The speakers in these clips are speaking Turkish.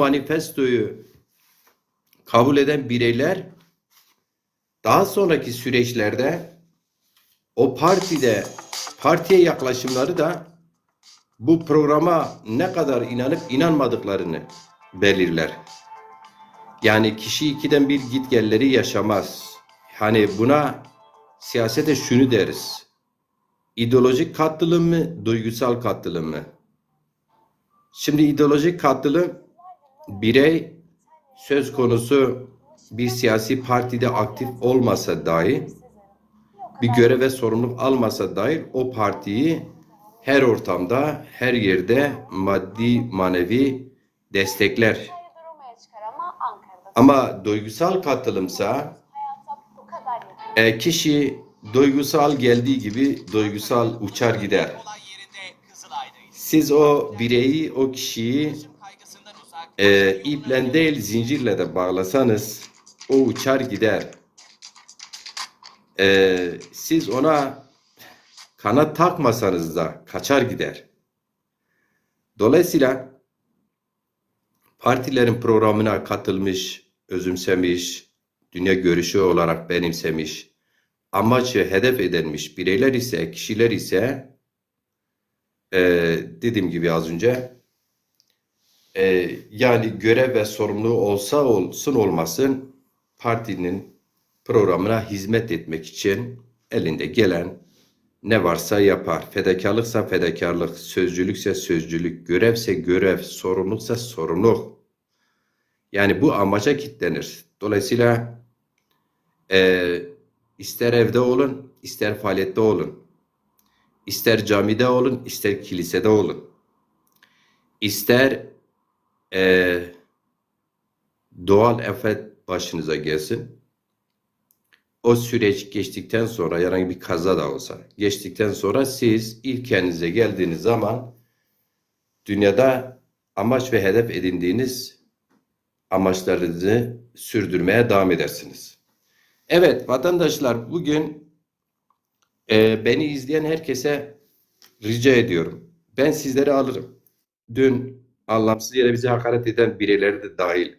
manifestoyu kabul eden bireyler daha sonraki süreçlerde o partiye yaklaşımları da bu programa ne kadar inanıp inanmadıklarını belirler. Yani kişi ikiden bir gitgelleri yaşamaz. Hani buna siyasete şunu deriz. İdeolojik katılım mı, duygusal katılım mı? Şimdi ideolojik katılım, birey söz konusu bir siyasi partide aktif olmasa dahi, bir görev ve sorumluluk almasa dahi o partiyi her ortamda, her yerde maddi, manevi destekler. Ama duygusal katılımsa kişi duygusal geldiği gibi duygusal uçar gider. Siz o bireyi, o kişiyi iple değil zincirle de bağlasanız o uçar gider. Siz ona kanat takmasanız da kaçar gider. Dolayısıyla partilerin programına katılmış, özümsemiş, dünya görüşü olarak benimsemiş, amacı hedef edilmiş bireyler ise, kişiler ise dediğim gibi az önce yani görev ve sorumluluğu olsa olsun olmasın partinin programına hizmet etmek için elinde gelen ne varsa yapar. Fedakarlıksa fedakarlık, sözcülükse sözcülük, görevse görev, sorumluluksa sorumluluk. Yani bu amaca kilitlenir. Dolayısıyla ister evde olun, ister faaliyette olun. İster camide olun, ister kilisede olun. İster doğal afet başınıza gelsin. O süreç geçtikten sonra herhangi bir kaza da olsa geçtikten sonra siz ilk kendinize geldiğiniz zaman dünyada amaç ve hedef edindiğiniz amaçlarınızı sürdürmeye devam edersiniz. Evet vatandaşlar bugün beni izleyen herkese rica ediyorum. Ben sizleri alırım. Dün anlamsız yere bize hakaret eden bireyleri de dahil.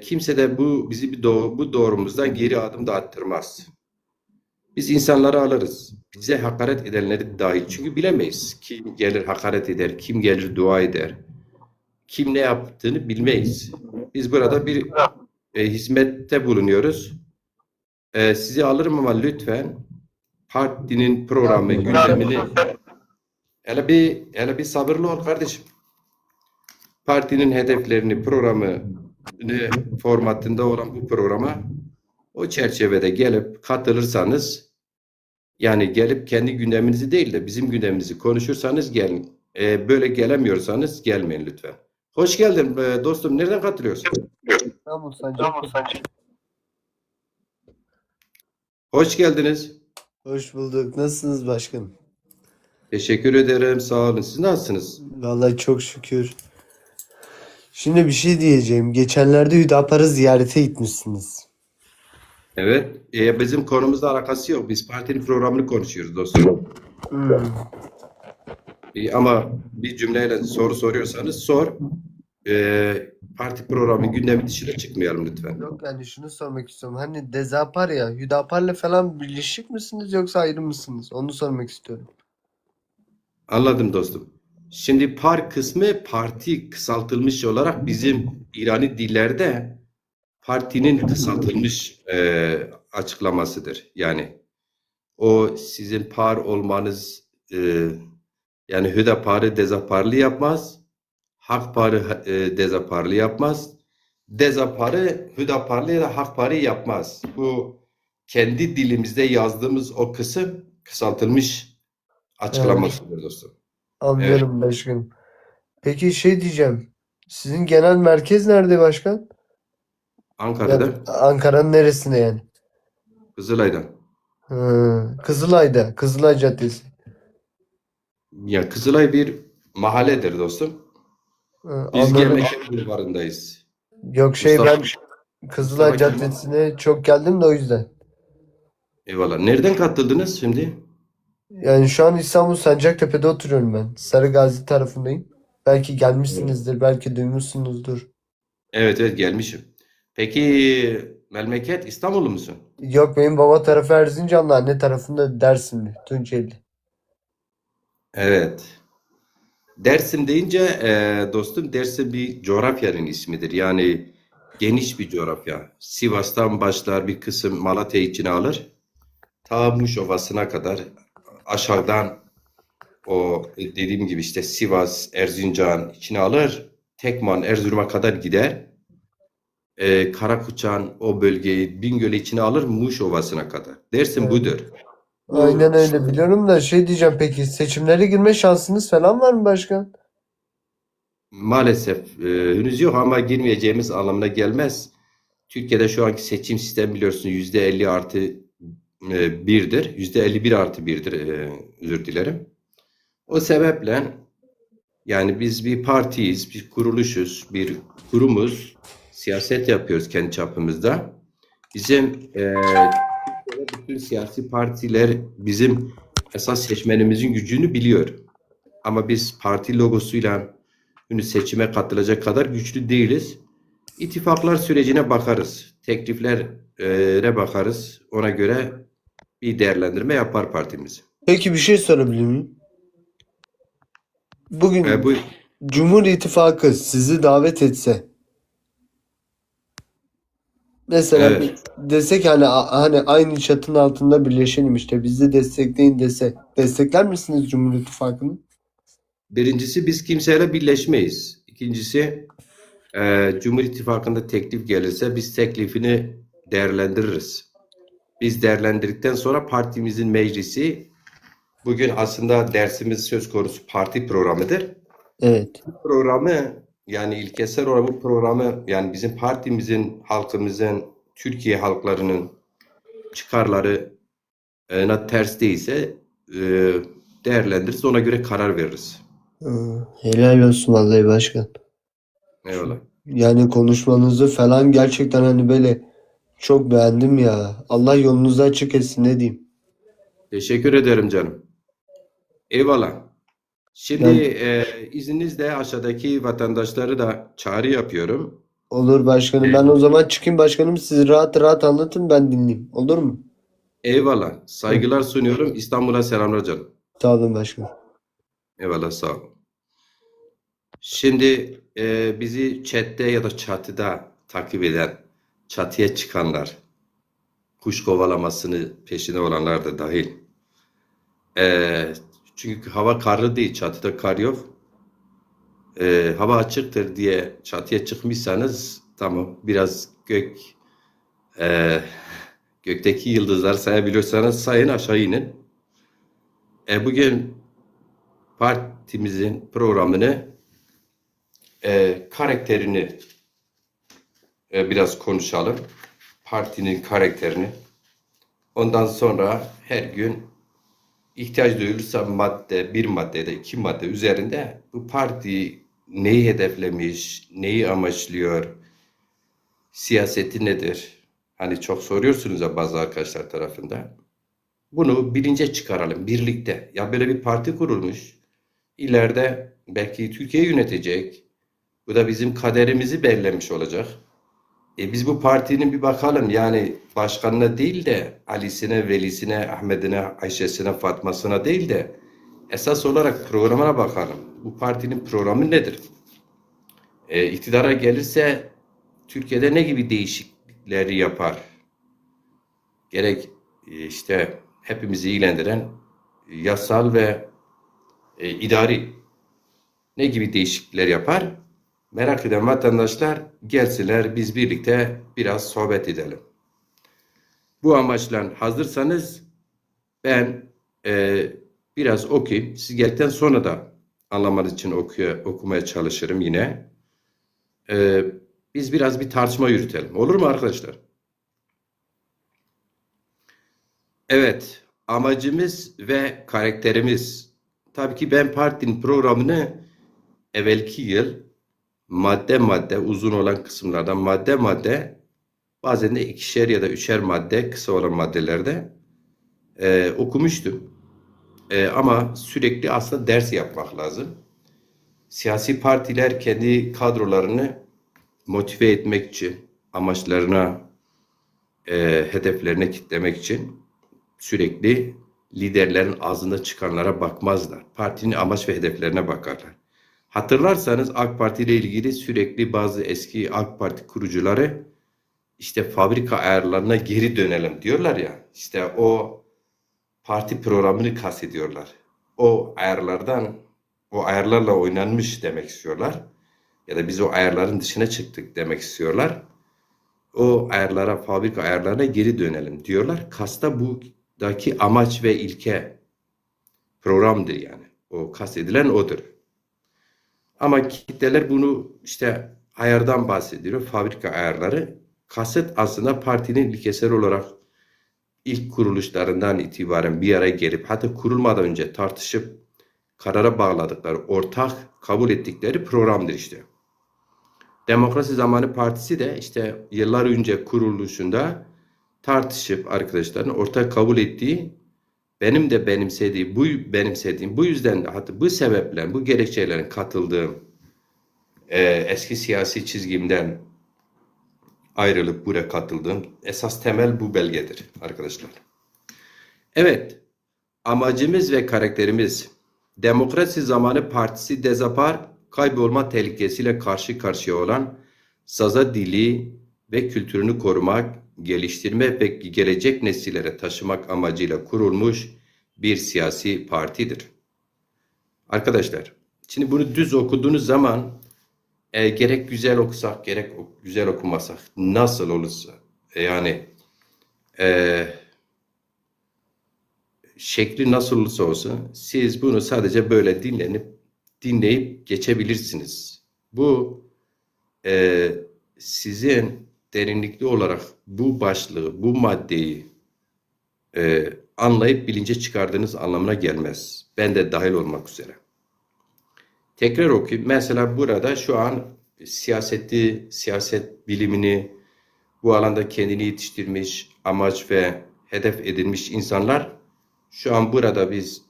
Kimse de bizi bu doğrumuzdan geri adım da attırmaz. Biz insanları alırız. Bize hakaret edenleri dahil. Çünkü bilemeyiz. Kim gelir hakaret eder, kim gelir dua eder. Kim ne yaptığını bilmeyiz. Biz burada bir hizmette bulunuyoruz. Sizi alırım ama lütfen partinin programı, gündemini hele bir sabırlı ol kardeşim. Partinin hedeflerini, programı formatında olan bu programa o çerçevede gelip katılırsanız yani gelip kendi gündeminizi değil de bizim gündemimizi konuşursanız gelin. Böyle gelemiyorsanız gelmeyin lütfen. Hoş geldin dostum. Nereden katılıyorsun? İstanbul Sancak. Hoş geldiniz. Hoş bulduk. Nasılsınız başkanım? Teşekkür ederim. Sağ olun. Siz nasılsınız? Vallahi çok şükür. Şimdi bir şey diyeceğim. Geçenlerde Hüdapar'ı ziyarete gitmişsiniz. Evet. Bizim konumuzla alakası yok. Biz partinin programını konuşuyoruz dostum. Ama bir cümleyle soru soruyorsanız sor. Parti programı gündemi dışına çıkmayalım lütfen. Yok yani şunu sormak istiyorum. Hani Dezapar ya, Hüdapar'la falan birleşik misiniz yoksa ayrı mısınız? Onu sormak istiyorum. Anladım dostum. Şimdi par kısmı parti kısaltılmış olarak bizim İrani dillerde partinin kısaltılmış açıklamasıdır. Yani o sizin par olmanız yani Hüdapar'ı Dezaparlı yapmaz. Hakpar'ı Dezaparlı yapmaz. Dezapar'ı Hüdaparlı ya da Hakpar'ı yapmaz. Bu kendi dilimizde yazdığımız o kısım kısaltılmış açıklamasıdır dostum. Anlıyorum başkanım. Peki şey diyeceğim. Sizin genel merkez nerede başkan? Ankara'da, Yani Ankara'nın neresinde yani? Kızılay'da. Kızılay'da. Kızılay Caddesi. Ya Kızılay bir mahalledir dostum. Biz Anladım. Gemlik Bulvarı'ndayız. Yok Mustafa- ben Kızılay Mustafa Kemal. Caddesi'ne çok geldim de o yüzden. Eyvallah. Nereden katıldınız şimdi? Yani şu an İstanbul Sancaktepe'de oturuyorum ben. Sarıgazi tarafındayım. Belki gelmişsinizdir, belki duymuşsunuzdur. Evet, evet, gelmişim. Peki memleket İstanbullu musun? Yok, benim baba tarafı Erzincanlı, anne tarafında Dersimli, Tunceli. Evet. Dersim deyince dostum, Dersim bir coğrafyanın ismidir. Yani geniş bir coğrafya. Sivas'tan başlar, bir kısım Malatya içine alır. Ta Muş Ovası'na kadar aşağıdan o dediğim gibi işte Sivas, Erzincan içine alır. Tekman, Erzurum'a kadar gider. Karakuçan o bölgeyi, Bingöl'ü içine alır, Muş Ovası'na kadar. Dersim Yani, budur. aynen Bu öyle biliyorum da şey diyeceğim, peki seçimlere girme şansınız falan var mı başkan? maalesef henüz yok ama girmeyeceğimiz anlamına gelmez. Türkiye'de şu anki seçim sistemi biliyorsun %50 artı birdir. %51 artı birdir, özür dilerim. O sebeple yani biz bir partiyiz, bir kuruluşuz, bir kurumuz. Siyaset yapıyoruz kendi çapımızda. Bizim bütün siyasi partiler bizim esas seçmenimizin gücünü biliyor. Ama biz parti logosuyla seçime katılacak kadar güçlü değiliz. İttifaklar sürecine bakarız. Tekliflere bakarız. Ona göre bir değerlendirme yapar partimiz. Peki bir şey sorabilir miyim? Bugün Bu Cumhur İttifakı sizi davet etse, mesela evet. desek hani aynı çatının altında birleşelim, işte bizi destekleyin dese, destekler misiniz Cumhur İttifakı'nı? Birincisi biz kimseyle birleşmeyiz. İkincisi Cumhur İttifakı'nda teklif gelirse biz teklifini değerlendiririz. Biz değerlendirdikten sonra partimizin meclisi, bugün aslında dersimiz söz konusu parti programıdır. Evet. Programı, yani ilkesel olarak bu programı, yani bizim partimizin, halkımızın, Türkiye halklarının çıkarlarına ters değilse e, değerlendiririz, ona göre karar veririz. Helal olsun vallahi başkan. Eyvallah. Yani konuşmanızı falan gerçekten hani böyle çok beğendim ya. Allah yolunuzu açık etsin, ne diyeyim. Teşekkür ederim canım. Eyvallah. Şimdi Yani izninizle aşağıdaki vatandaşları da çağrı yapıyorum. olur başkanım, ben o zaman çıkayım başkanım, siz rahat rahat anlatın, ben dinleyeyim. Olur mu? Eyvallah. Hı. Saygılar sunuyorum. İstanbul'a selamlar canım. Sağ olun başkanım. Eyvallah, sağ ol. Şimdi bizi chatte ya da çatıda takip eden, çatıya çıkanlar, kuş kovalamasını peşinde olanlar da dahil. E, Çünkü hava karlı değil, çatıda kar yok. Hava açıktır diye çatıya çıkmışsanız tamam, biraz e, gökteki yıldızlar sayabiliyorsanız sayın, aşağı inin. Bugün partimizin programını, karakterini biraz konuşalım. Partinin karakterini. Ondan sonra her gün ihtiyaç duyulursa bir madde ya da iki madde üzerinde bu parti neyi hedeflemiş, neyi amaçlıyor, siyaseti nedir? Hani çok soruyorsunuz ya bazı arkadaşlar tarafından. Bunu bilince çıkaralım birlikte. Ya böyle bir parti kurulmuş. İleride belki Türkiye'yi yönetecek. Bu da bizim kaderimizi belirlemiş olacak. Biz bu partinin bir bakalım, yani başkanına değil de Ali'sine, Veli'sine, Ahmet'ine, Ayşe'sine, Fatma'sına değil de esas olarak programına bakalım. Bu partinin programı nedir? İktidara gelirse Türkiye'de ne gibi değişiklikleri yapar? Gerek işte hepimizi ilgilendiren yasal ve idari ne gibi değişiklikler yapar? Merak eden vatandaşlar gelsinler, biz birlikte biraz sohbet edelim. Bu amaçla hazırsanız ben biraz okuyayım. Siz geldikten sonra da anlamanız için okumaya çalışırım yine. E, Biz biraz bir tartışma yürütelim. Olur mu arkadaşlar? Evet, amacımız ve karakterimiz. Tabii ki ben partinin programını evvelki yıl madde madde, uzun olan kısımlardan madde madde, bazen de ikişer ya da üçer madde, kısa olan maddelerde okumuştum. Ama sürekli aslında ders yapmak lazım. Siyasi partiler kendi kadrolarını motive etmek için, amaçlarına, hedeflerine kitlemek için sürekli liderlerin ağzında çıkanlara bakmazlar. Partinin amaç ve hedeflerine bakarlar. Hatırlarsanız AK Parti ile ilgili sürekli bazı eski AK Parti kurucuları işte fabrika ayarlarına geri dönelim diyorlar ya. İşte o parti programını kastediyorlar. O ayarlarla oynanmış demek istiyorlar. Ya da biz o ayarların dışına çıktık demek istiyorlar. O ayarlara, fabrika ayarlarına geri dönelim diyorlar. Kasta buradaki amaç ve ilke programdır yani. O kastedilen odur. Ama kitleler bunu işte ayardan bahsediyor. Fabrika ayarları. Kasıt aslında partinin ilkesel olarak ilk kuruluşlarından itibaren bir araya gelip hatta kurulmadan önce tartışıp karara bağladıkları, ortak kabul ettikleri programdır işte. Demokrasi Zamanı Partisi de işte yıllar önce kuruluşunda tartışıp arkadaşların ortak kabul ettiği, benim de benimsediğim, bu yüzden de hatta bu sebeple, bu gerekçelerin katıldığım eski siyasi çizgimden ayrılıp buraya katıldığım esas temel bu belgedir arkadaşlar. Evet, amacımız ve karakterimiz Demokrasi Zamanı Partisi dezapar, kaybolma tehlikesiyle karşı karşıya olan saza dili ve kültürünü korumak, geliştirme ve gelecek nesillere taşımak amacıyla kurulmuş bir siyasi partidir. Arkadaşlar, şimdi bunu düz okuduğunuz zaman gerek güzel okusak, gerek güzel okumasak, nasıl olursa yani şekli nasıl olursa olsun siz bunu sadece böyle dinleyip geçebilirsiniz. Bu sizin derinlikli olarak bu başlığı, bu maddeyi anlayıp bilince çıkardığınız anlamına gelmez. Ben de dahil olmak üzere. Tekrar okuyayım. Mesela burada şu an siyaset bilimini bu alanda kendini yetiştirmiş, amaç ve hedef edinmiş insanlar şu an burada biz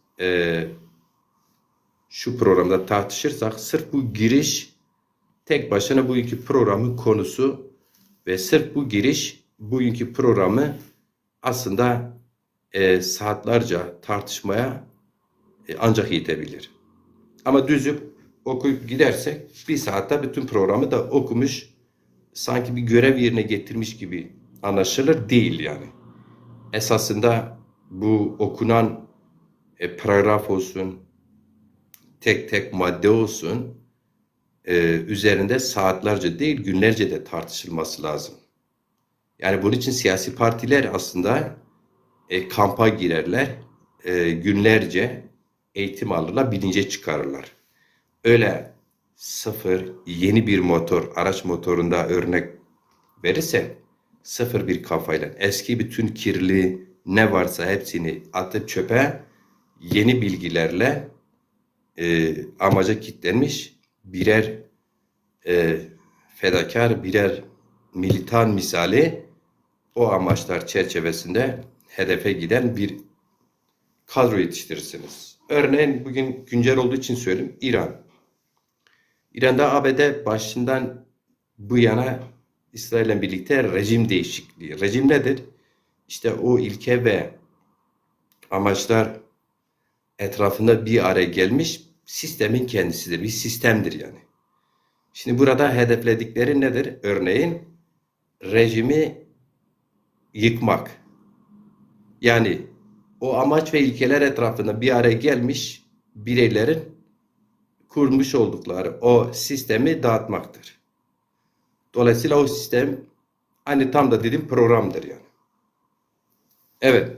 şu programda tartışırsak sırf bu giriş tek başına bugünkü programın konusu ve sırf bu giriş bugünkü programı aslında saatlerce tartışmaya ancak yetebilir. Ama düzüp okuyup gidersek bir saatte bütün programı da okumuş, sanki bir görev yerine getirmiş gibi anlaşılır değil yani. Esasında bu okunan paragraf olsun, tek tek madde olsun, üzerinde saatlerce değil günlerce de tartışılması lazım. Yani bunun için siyasi partiler aslında kampa girerler, günlerce eğitim alırlar, bilince çıkarırlar. Öyle sıfır yeni bir motor, araç motorunda örnek verirsek sıfır bir kafayla eski bütün kirli ne varsa hepsini atıp çöpe yeni bilgilerle amaca kilitlenmiş birer fedakar, birer militan misali o amaçlar çerçevesinde hedefe giden bir kadro yetiştirirsiniz. Örneğin bugün güncel olduğu için söyleyeyim İran. İran'da ABD başından bu yana İsrail'le birlikte rejim değişikliği. Rejim nedir? İşte o ilke ve amaçlar etrafında bir araya gelmiş sistemin kendisidir. Bir sistemdir yani. Şimdi burada hedefledikleri nedir? Örneğin rejimi yıkmak. Yani o amaç ve ilkeler etrafında bir araya gelmiş bireylerin kurmuş oldukları o sistemi dağıtmaktır. Dolayısıyla o sistem hani tam da dediğim programdır yani. Evet.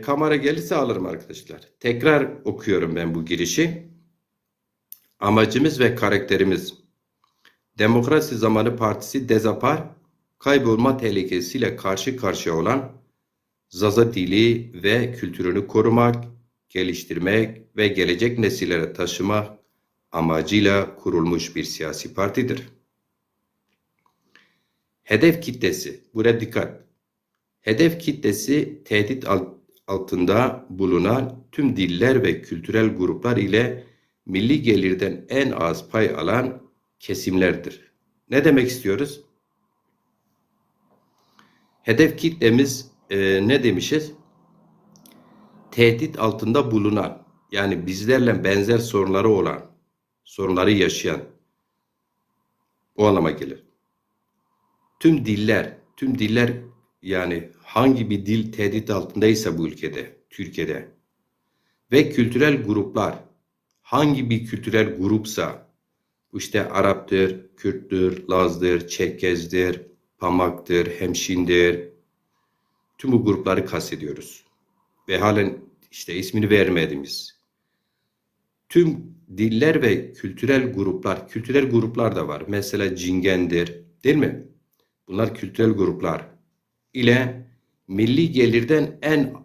Kamera gelirse alırım arkadaşlar. Tekrar okuyorum ben bu girişi. Amacımız ve karakterimiz. Demokrasi Zamanı Partisi dezapar, kaybolma tehlikesiyle karşı karşıya olan Zaza dili ve kültürünü korumak, geliştirmek ve gelecek nesillere taşımak amacıyla kurulmuş bir siyasi partidir. Hedef kitlesi, buraya dikkat. Hedef kitlesi tehdit altında bulunan tüm diller ve kültürel gruplar ile milli gelirden en az pay alan kesimlerdir. Ne demek istiyoruz? Hedef kitlemiz ne demişiz? Tehdit altında bulunan, yani bizlerle benzer sorunları olan, sorunları yaşayan, o anlama gelir. Tüm diller yani hangi bir dil tehdit altındaysa bu ülkede, Türkiye'de ve kültürel gruplar, hangi bir kültürel grupsa, bu işte Arap'tır, Kürt'tür, Laz'dır, Çerkez'dir, Pamak'tır, Hemşin'dir, tüm bu grupları kastediyoruz. Ve halen işte ismini vermediğimiz tüm diller ve kültürel gruplar da var. Mesela Cingen'dir, değil mi? Bunlar kültürel gruplar ile milli gelirden en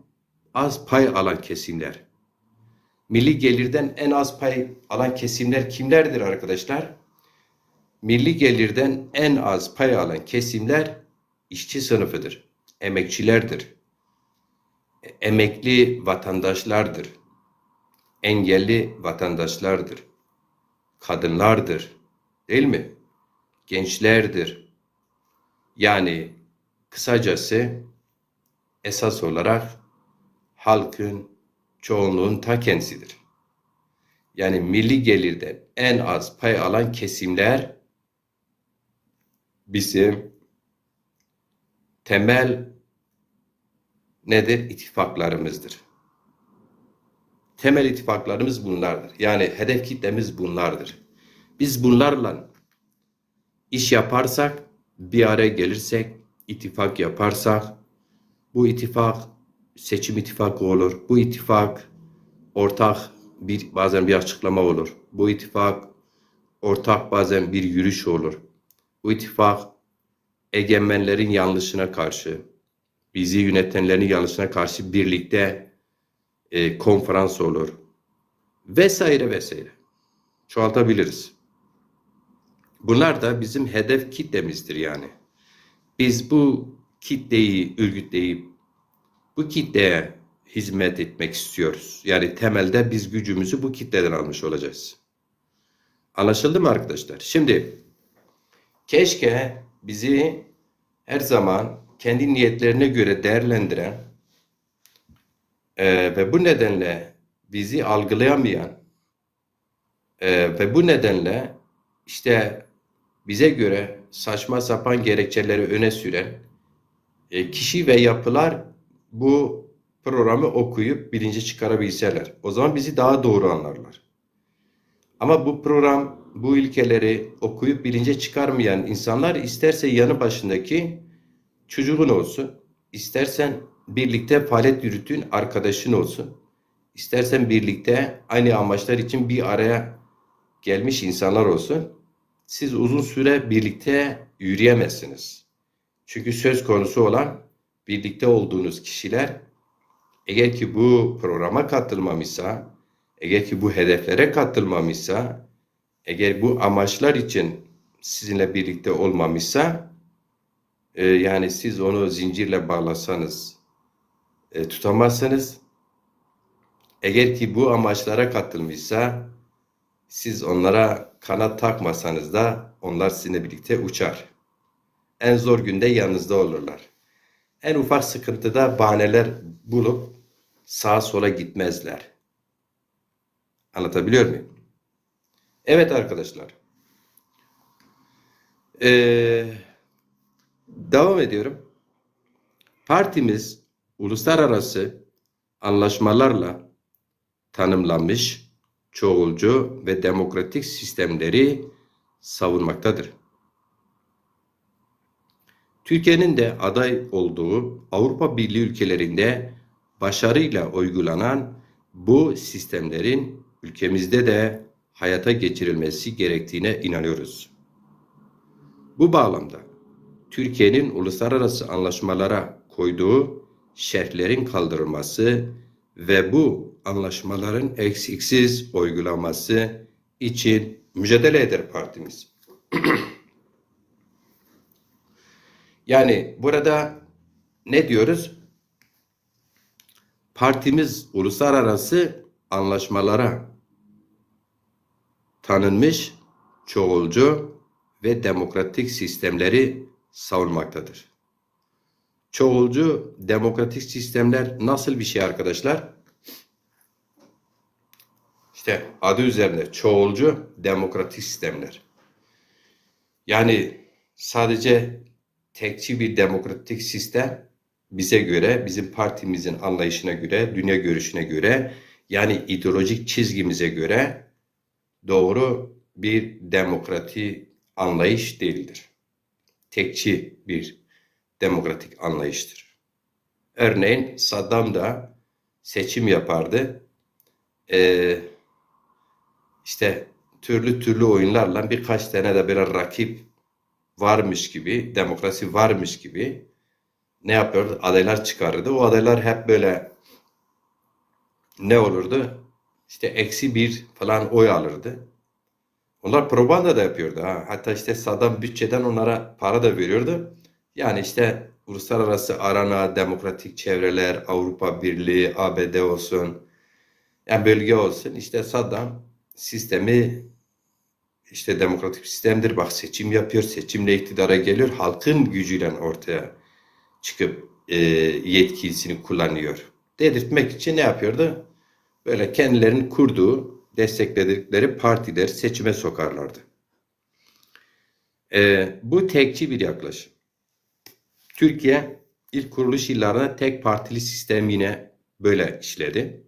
az pay alan kesimler. Milli gelirden en az pay alan kesimler kimlerdir arkadaşlar? Milli gelirden en az pay alan kesimler işçi sınıfıdır, emekçilerdir, emekli vatandaşlardır, engelli vatandaşlardır, kadınlardır, değil mi? Gençlerdir. Yani kısacası esas olarak halkın, çoğunluğun ta kendisidir. Yani milli gelirden en az pay alan kesimler bizim temel nedir? İttifaklarımızdır. Temel ittifaklarımız bunlardır. Yani hedef kitlemiz bunlardır. Biz bunlarla iş yaparsak, bir araya gelirsek, ittifak yaparsak, bu ittifak seçim ittifakı olur. Bu ittifak ortak bazen bir açıklama olur. Bu ittifak ortak bazen bir yürüyüş olur. Bu ittifak egemenlerin yanlışına karşı, bizi yönetenlerin yanlışına karşı birlikte konferans olur. Vesaire vesaire. Çoğaltabiliriz. Bunlar da bizim hedef kitlemizdir yani. Biz bu kitleyi örgütleyip bu kitleye hizmet etmek istiyoruz. Yani temelde biz gücümüzü bu kitleden almış olacağız. Anlaşıldı mı arkadaşlar? Şimdi keşke bizi her zaman kendi niyetlerine göre değerlendiren ve bu nedenle bizi algılayamayan ve bu nedenle işte bize göre saçma sapan gerekçeleri öne süren kişi ve yapılar bu programı okuyup bilinci çıkarabilseler. O zaman bizi daha doğru anlarlar. Ama bu program, bu ilkeleri okuyup bilince çıkarmayan insanlar isterse yanı başındaki çocuğun olsun, istersen birlikte faaliyet yürütün arkadaşın olsun, istersen birlikte aynı amaçlar için bir araya gelmiş insanlar olsun, siz uzun süre birlikte yürüyemezsiniz. Çünkü söz konusu olan birlikte olduğunuz kişiler eğer ki bu programa katılmamışsa, eğer ki bu hedeflere katılmamışsa, eğer bu amaçlar için sizinle birlikte olmamışsa, yani siz onu zincirle bağlasanız tutamazsınız. Eğer ki bu amaçlara katılmışsa, siz onlara kanat takmasanız da onlar sizinle birlikte uçar. En zor günde yanınızda olurlar. En ufak sıkıntıda bahaneler bulup sağa sola gitmezler. Anlatabiliyor muyum? Evet arkadaşlar. Devam ediyorum. Partimiz uluslararası anlaşmalarla tanımlanmış çoğulcu ve demokratik sistemleri savunmaktadır. Türkiye'nin de aday olduğu Avrupa Birliği ülkelerinde başarıyla uygulanan bu sistemlerin ülkemizde de hayata geçirilmesi gerektiğine inanıyoruz. Bu bağlamda Türkiye'nin uluslararası anlaşmalara koyduğu şerhlerin kaldırılması ve bu anlaşmaların eksiksiz uygulanması için mücadele eder partimiz. Yani burada ne diyoruz? Partimiz uluslararası anlaşmalara tanınmış çoğulcu ve demokratik sistemleri savunmaktadır. Çoğulcu demokratik sistemler nasıl bir şey arkadaşlar? İşte adı üzerinde çoğulcu demokratik sistemler. Yani sadece tekçi bir demokratik sistem bize göre, bizim partimizin anlayışına göre, dünya görüşüne göre, yani ideolojik çizgimize göre doğru bir demokratik anlayış değildir. Tekçi bir demokratik anlayıştır. Örneğin Saddam da seçim yapardı. İşte türlü oyunlarla birkaç tane de bir rakip varmış gibi, demokrasi varmış gibi ne yapıyordu? Adaylar çıkarırdı. O adaylar hep böyle ne olurdu? İşte -1 falan oy alırdı. Onlar propaganda da yapıyordu. Ha. Hatta işte Saddam bütçeden onlara para da veriyordu. Yani işte uluslararası arana, demokratik çevreler, Avrupa Birliği, ABD olsun, yani bölge olsun. İşte Saddam sistemi işte demokratik bir sistemdir. Bak seçim yapıyor, seçimle iktidara geliyor. Halkın gücüyle ortaya çıkıp yetkisini kullanıyor. Dedirtmek için ne yapıyordu? Böyle kendilerinin kurduğu, destekledikleri partileri seçime sokarlardı. Bu tekçi bir yaklaşım. Türkiye ilk kuruluş yıllarında tek partili sistem yine böyle işledi.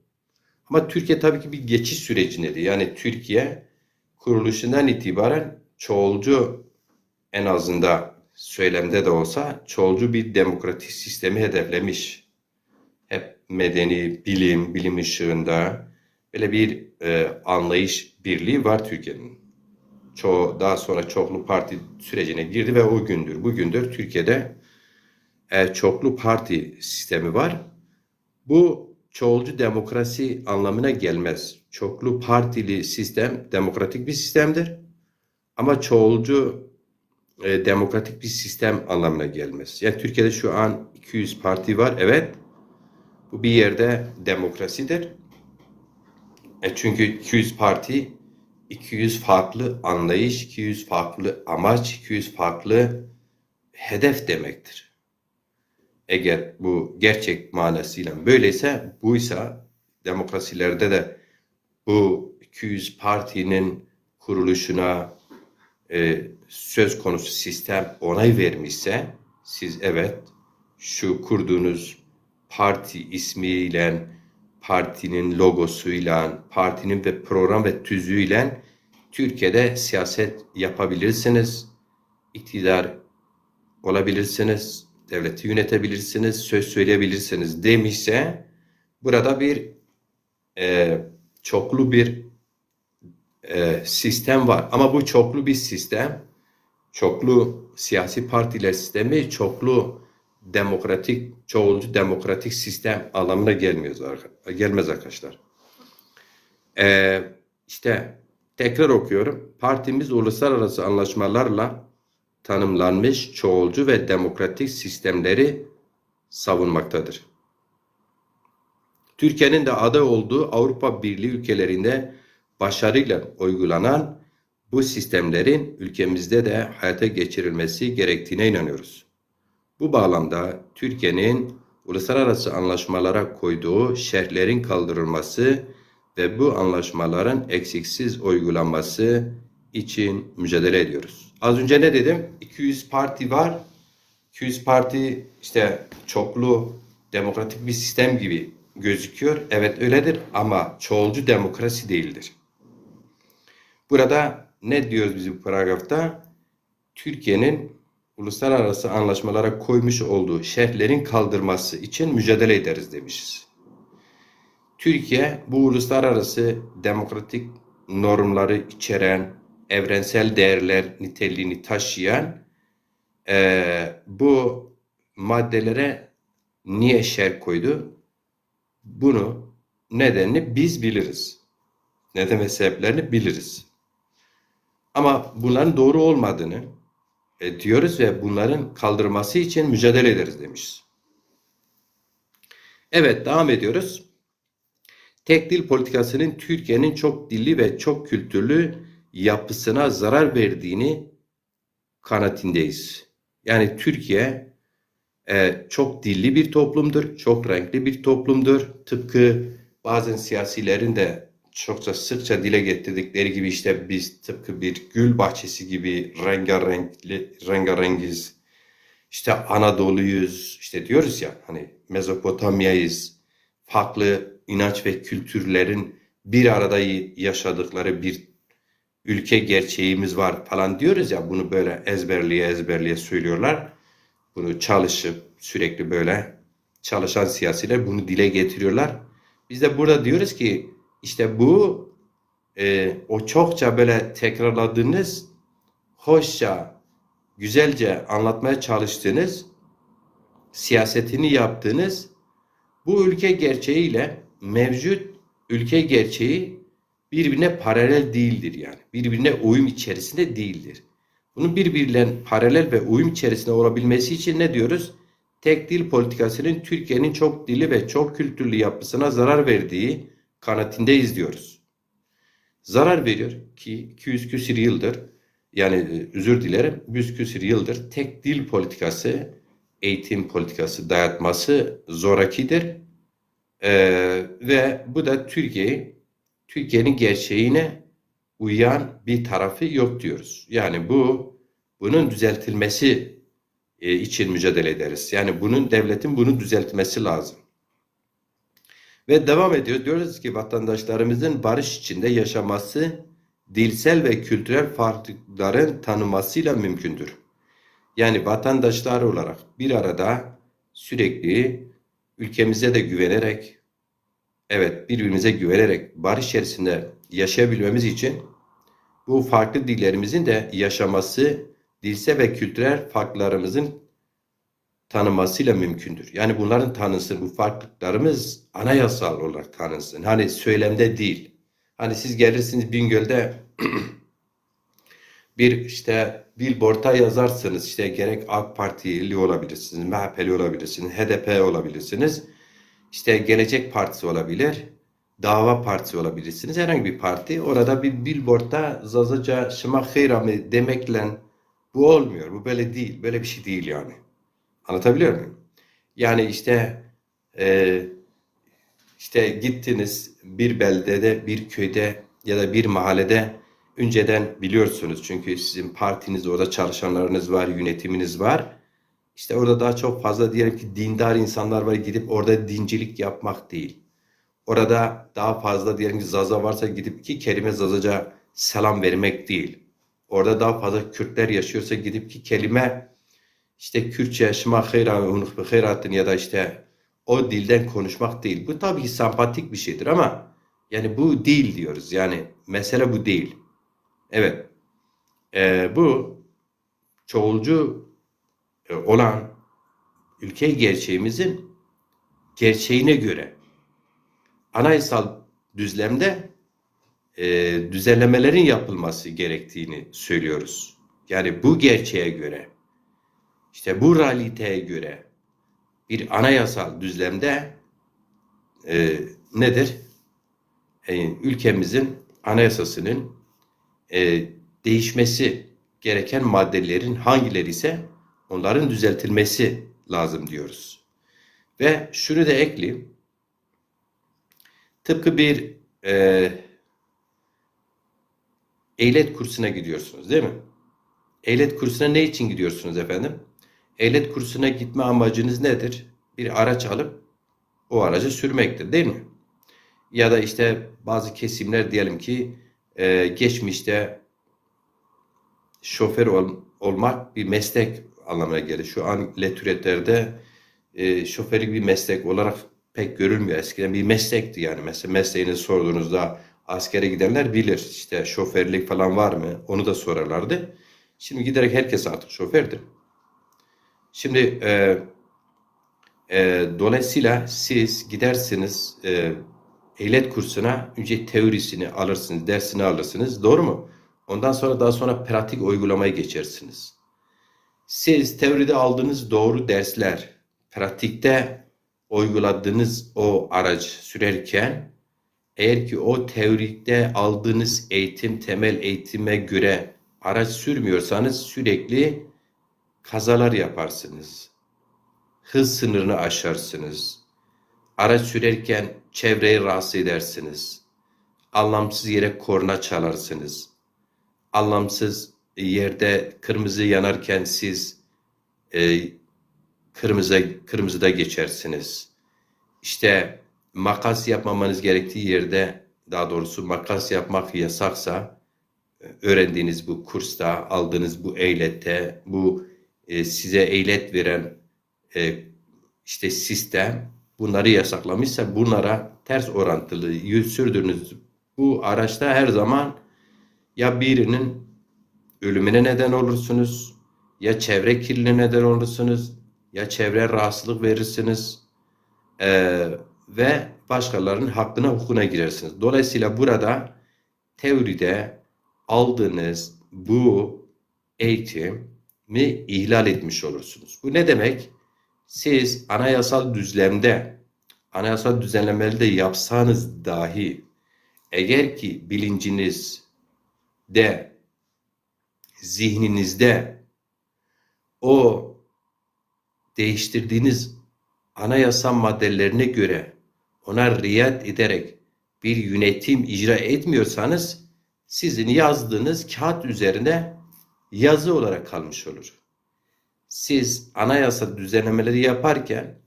Ama Türkiye tabii ki bir geçiş sürecindeydi. Yani Türkiye kuruluşundan itibaren çoğulcu, en azından söylemde de olsa çoğulcu bir demokratik sistemi hedeflemiş. Hep medeni, bilim ışığında böyle bir anlayış birliği var Türkiye'nin. Daha sonra çoklu parti sürecine girdi ve o gündür, bugündür Türkiye'de çoklu parti sistemi var. Bu çoğulcu demokrasi anlamına gelmez. Çoklu partili sistem demokratik bir sistemdir. Ama çoğulcu demokratik bir sistem anlamına gelmez. Yani Türkiye'de şu an 200 parti var. Evet. Bu bir yerde demokrasidir. Çünkü 200 parti, 200 farklı anlayış, 200 farklı amaç, 200 farklı hedef demektir. Eğer bu gerçek manasıyla böyleyse, buysa demokrasilerde de bu 200 partinin kuruluşuna söz konusu sistem onay vermişse, siz evet şu kurduğunuz parti ismiyle, partinin logosuyla, partinin ve program ve tüzüğüyle Türkiye'de siyaset yapabilirsiniz, iktidar olabilirsiniz, devleti yönetebilirsiniz, söz söyleyebilirsiniz demişse, burada bir çoklu bir sistem var. Ama bu çoklu bir sistem, çoklu siyasi partiler sistemi, çoklu demokratik, çoğulcu demokratik sistem anlamına gelmez arkadaşlar. İşte tekrar okuyorum. Partimiz uluslararası anlaşmalarla tanımlanmış çoğulcu ve demokratik sistemleri savunmaktadır. Türkiye'nin de aday olduğu Avrupa Birliği ülkelerinde başarıyla uygulanan bu sistemlerin ülkemizde de hayata geçirilmesi gerektiğine inanıyoruz. Bu bağlamda Türkiye'nin uluslararası anlaşmalara koyduğu şerhlerin kaldırılması ve bu anlaşmaların eksiksiz uygulanması için mücadele ediyoruz. Az önce ne dedim? 200 parti var. 200 parti işte çoklu demokratik bir sistem gibi gözüküyor. Evet öyledir ama çoğulcu demokrasi değildir. Burada ne diyoruz biz bu paragrafta? Türkiye'nin uluslararası anlaşmalara koymuş olduğu şerhlerin kaldırması için mücadele ederiz demişiz. Türkiye bu uluslararası demokratik normları içeren, evrensel değerler niteliğini taşıyan bu maddelere niye şerh koydu? Bunu nedenini biz biliriz. Neden ve sebeplerini biliriz. Ama bunların doğru olmadığını diyoruz ve bunların kaldırılması için mücadele ederiz demişiz. Evet, devam ediyoruz. Tek dil politikasının Türkiye'nin çok dilli ve çok kültürlü yapısına zarar verdiğini kanaatindeyiz. Yani Türkiye çok dilli bir toplumdur, çok renkli bir toplumdur. Tıpkı bazen siyasilerin de çokça sıkça dile getirdikleri gibi işte biz tıpkı bir gül bahçesi gibi rengarengiz. İşte Anadolu'yuz, işte diyoruz ya hani Mezopotamya'yız. Farklı inanç ve kültürlerin bir arada yaşadıkları bir ülke gerçeğimiz var falan diyoruz ya, bunu böyle ezberliye ezberliye söylüyorlar. Bunu çalışıp sürekli böyle çalışan siyasiler bunu dile getiriyorlar. Biz de burada diyoruz ki işte bu o çokça böyle tekrarladığınız, hoşça, güzelce anlatmaya çalıştığınız, siyasetini yaptığınız bu ülke gerçeğiyle mevcut ülke gerçeği birbirine paralel değildir yani. Birbirine uyum içerisinde değildir. Bunun birbirine paralel ve uyum içerisinde olabilmesi için ne diyoruz? Tek dil politikasının Türkiye'nin çok dili ve çok kültürlü yapısına zarar verdiği kanaatindeyiz diyoruz. Zarar veriyor ki 200 küsur yıldır, yani özür dilerim, 100 küsur yıldır tek dil politikası, eğitim politikası dayatması zorakidir. Ve bu da Türkiye'nin gerçeğine uyan bir tarafı yok diyoruz. Yani bunun düzeltilmesi için mücadele ederiz. Yani devletin bunu düzeltmesi lazım. Ve devam ediyor. Diyoruz ki vatandaşlarımızın barış içinde yaşaması dilsel ve kültürel farklılıkların tanınmasıyla mümkündür. Yani vatandaşlar olarak bir arada sürekli ülkemize de güvenerek, evet birbirimize güvenerek barış içerisinde yaşayabilmemiz için bu farklı dillerimizin de yaşaması, dilsel ve kültürel farklarımızın tanınmasıyla mümkündür. Yani bunların tanınsın, bu farklılıklarımız anayasal olarak tanınsın. Hani söylemde değil. Hani siz gelirsiniz Bingöl'de bir işte billboard'a yazarsınız, işte gerek AK Partili olabilirsiniz, MHP'li olabilirsiniz, HDP olabilirsiniz, işte Gelecek Partisi olabilir, Dava Partisi olabilirsiniz, herhangi bir parti. Orada bir billboard'da zazaca şıma hayra mı demekle bu olmuyor. Bu böyle değil. Böyle bir şey değil yani. Anlatabiliyor muyum? Yani e, işte gittiniz bir beldede, bir köyde ya da bir mahallede, önceden biliyorsunuz çünkü sizin partiniz, orada çalışanlarınız var, yönetiminiz var. İşte orada daha çok fazla diyelim ki dindar insanlar var, gidip orada dincilik yapmak değil. Orada daha fazla diyelim ki zaza varsa gidip iki kelime zazaca selam vermek değil. Orada daha fazla Kürtler yaşıyorsa gidip iki kelime işte Kürtçe şıma hayran unuk bi hayratın ya da işte o dilden konuşmak değil. Bu tabii ki sempatik bir şeydir ama yani bu değil diyoruz. Yani mesele bu değil. Evet. Bu çoğulcu olan ülke gerçeğimizin gerçeğine göre anayasal düzlemde düzenlemelerin yapılması gerektiğini söylüyoruz. Yani bu gerçeğe göre, işte bu realiteye göre bir anayasal düzlemde nedir? Ülkemizin anayasasının değişmesi gereken maddelerin hangileri ise onların düzeltilmesi lazım diyoruz. Ve şunu da ekleyeyim. Tıpkı bir ehliyet kursuna gidiyorsunuz değil mi? Ehliyet kursuna ne için gidiyorsunuz efendim? Ehliyet kursuna gitme amacınız nedir? Bir araç alıp o aracı sürmektir değil mi? Ya da işte bazı kesimler diyelim ki geçmişte şoför olmak bir meslek anlamına gelir. Şu an letüretlerde şoförlük bir meslek olarak pek görülmüyor. Eskiden bir meslekti yani. Mesela mesleğini sorduğunuzda askere gidenler bilir. İşte şoförlük falan var mı? Onu da sorarlardı. Şimdi giderek herkes artık şofördür. Şimdi dolayısıyla siz gidersiniz ehliyet kursuna, önce teorisini alırsınız, dersini alırsınız. Doğru mu? Ondan sonra daha sonra pratik uygulamaya geçersiniz. Siz teoride aldığınız doğru dersler, pratikte uyguladığınız o araç sürerken eğer ki o teorikte aldığınız eğitim, temel eğitime göre araç sürmüyorsanız sürekli kazalar yaparsınız. Hız sınırını aşarsınız. Araç sürerken çevreyi rahatsız edersiniz. Anlamsız yere korna çalarsınız. Anlamsız yerde kırmızı yanarken siz kırmızıda geçersiniz. İşte makas yapmamanız gerektiği yerde, daha doğrusu makas yapmak yasaksa, öğrendiğiniz bu kursta, aldığınız bu ehliyette, bu size ehliyet veren işte sistem bunları yasaklamışsa bunlara ters orantılı sürdüğünüz bu araçta her zaman ya birinin ölümüne neden olursunuz, ya çevre kirliliğine neden olursunuz, ya çevre rahatsızlık verirsiniz ve başkalarının hakkına hukukuna girersiniz. Dolayısıyla burada teoride aldığınız bu eğitimi ihlal etmiş olursunuz. Bu ne demek? Siz anayasal düzenlemeleri de yapsanız dahi eğer ki bilincinizde, zihninizde o değiştirdiğiniz anayasa maddelerine göre ona riayet ederek bir yönetim icra etmiyorsanız sizin yazdığınız kağıt üzerine yazı olarak kalmış olur. Siz anayasa düzenlemeleri yaparken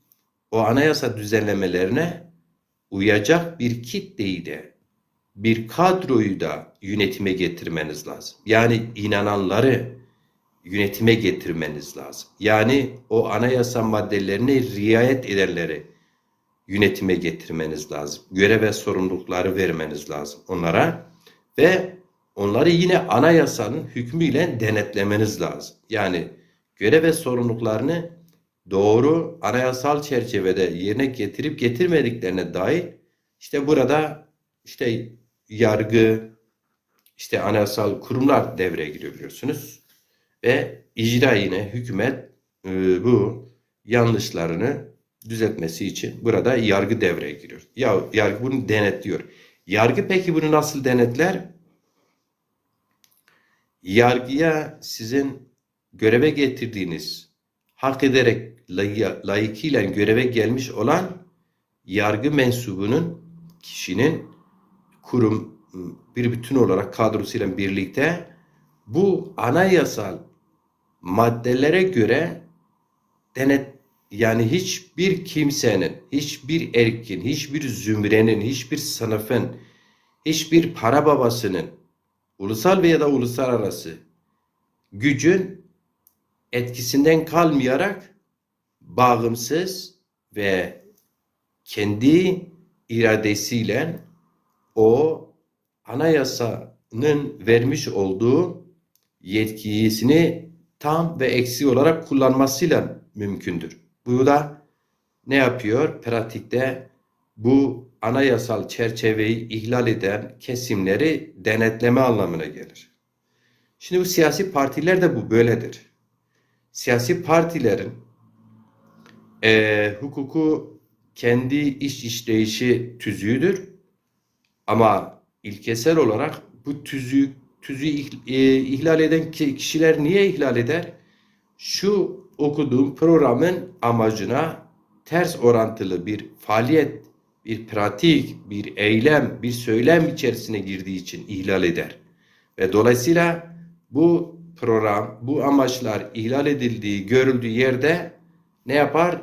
o anayasa düzenlemelerine uyacak bir kitleyi de, bir kadroyu da yönetime getirmeniz lazım. Yani inananları yönetime getirmeniz lazım. Yani o anayasa maddelerine riayet edenleri yönetime getirmeniz lazım. Görev ve sorumlulukları vermeniz lazım onlara ve onları yine anayasanın hükmüyle denetlemeniz lazım. Yani görev ve sorumluluklarını doğru anayasal çerçevede yerine getirip getirmediklerine dair işte burada işte yargı, işte anayasal kurumlar devreye giriyor biliyorsunuz. Ve icra yine hükümet bu yanlışlarını düzeltmesi için burada yargı devreye giriyor. Ya yargı bunu denetliyor. Yargı peki bunu nasıl denetler? Yargıya sizin göreve getirdiğiniz, hak ederek layıkıyla göreve gelmiş olan yargı mensubunun, kişinin kurum bir bütün olarak kadrosuyla birlikte bu anayasal maddelere göre yani hiçbir kimsenin, hiçbir erkin, hiçbir zümrenin, hiçbir sınıfın, hiçbir para babasının ulusal veya da uluslararası gücün etkisinden kalmayarak bağımsız ve kendi iradesiyle o anayasanın vermiş olduğu yetkisini tam ve eksiği olarak kullanmasıyla mümkündür. Bu da ne yapıyor? Pratikte bu anayasal çerçeveyi ihlal eden kesimleri denetleme anlamına gelir. Şimdi bu siyasi partiler de bu böyledir. Siyasi partilerin hukuku kendi iş işleyişi tüzüğüdür. Ama ilkesel olarak bu tüzüğü ihlal eden kişiler niye ihlal eder? Şu okuduğum programın amacına ters orantılı bir faaliyet, bir pratik, bir eylem, bir söylem içerisine girdiği için ihlal eder. Ve dolayısıyla bu program, bu amaçlar ihlal edildiği, görüldüğü yerde ne yapar?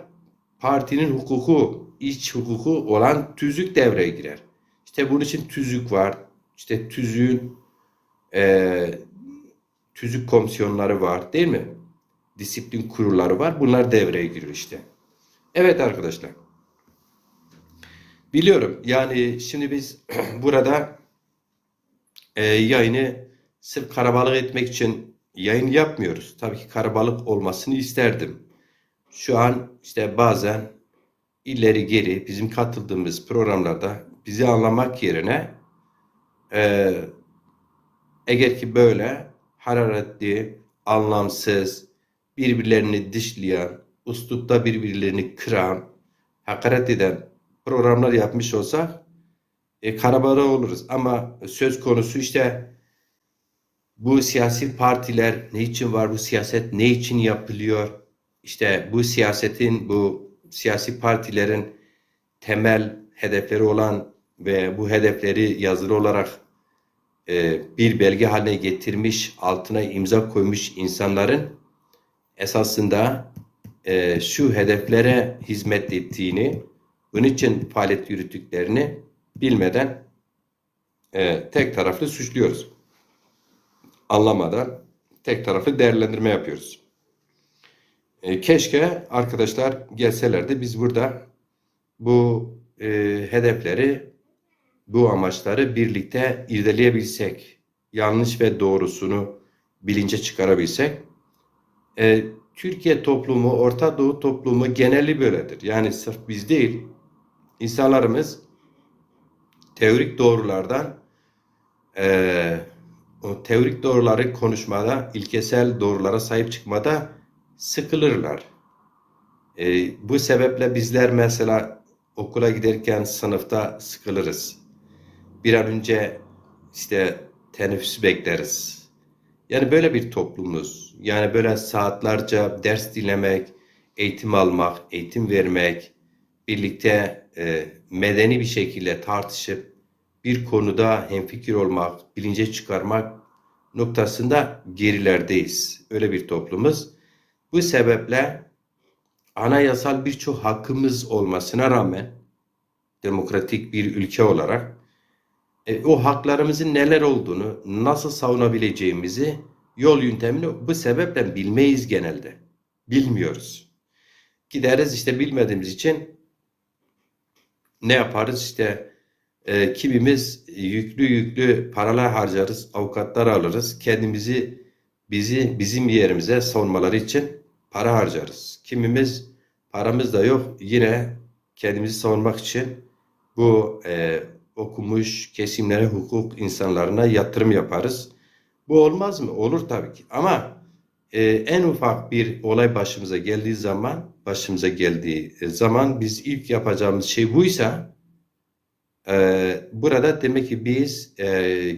Partinin hukuku, iç hukuku olan tüzük devreye girer. İşte bunun için tüzük var. İşte tüzük komisyonları var, değil mi? Disiplin kurulları var. Bunlar devreye giriyor işte. Evet arkadaşlar. Biliyorum yani şimdi biz burada yayını sırf karabalık etmek için yayın yapmıyoruz. Tabii ki karabalık olmasını isterdim. Şu an işte bazen ileri geri bizim katıldığımız programlarda bizi anlamak yerine eğer ki böyle hararetli, anlamsız, birbirlerini dışlayan, üslupta birbirlerini kıran hakaret eden programlar yapmış olsak karabara oluruz. Ama söz konusu işte bu siyasi partiler ne için var, bu siyaset ne için yapılıyor? İşte bu siyasi partilerin temel hedefleri olan ve bu hedefleri yazılı olarak bir belge haline getirmiş, altına imza koymuş insanların esasında şu hedeflere hizmet ettiğini, bunun için faaliyet yürüttüklerini bilmeden tek taraflı suçluyoruz. Anlamadan tek taraflı değerlendirme yapıyoruz. Keşke arkadaşlar gelselerdi biz burada bu hedefleri, bu amaçları birlikte irdeleyebilsek, yanlış ve doğrusunu bilince çıkarabilsek. Türkiye toplumu, Orta Doğu toplumu geneli böyledir. Yani sırf biz değil, insanlarımız teorik doğrulardan, o teorik doğruları konuşmada, ilkesel doğrulara sahip çıkmada sıkılırlar. Bu sebeple bizler mesela okula giderken sınıfta sıkılırız. Bir an önce işte teneffüs bekleriz. Yani böyle bir toplumuz. Yani böyle saatlerce ders dinlemek, eğitim almak, eğitim vermek, birlikte medeni bir şekilde tartışıp bir konuda hemfikir olmak, bilince çıkarmak noktasında gerilerdeyiz. Öyle bir toplumuz. Bu sebeple anayasal birçok hakkımız olmasına rağmen demokratik bir ülke olarak o haklarımızın neler olduğunu, nasıl savunabileceğimizi, yol yöntemini bu sebeple bilmeyiz genelde. Bilmiyoruz. Gideriz işte bilmediğimiz için ne yaparız işte kimimiz yüklü paralar harcarız, avukatlar alırız, bizim yerimize savunmaları için para harcarız. Kimimiz paramız da yok yine kendimizi savunmak için bu okumuş kesimlere, hukuk insanlarına yatırım yaparız. Bu olmaz mı? Olur tabii ki. Ama en ufak bir olay başımıza geldiği zaman biz ilk yapacağımız şey buysa burada demek ki biz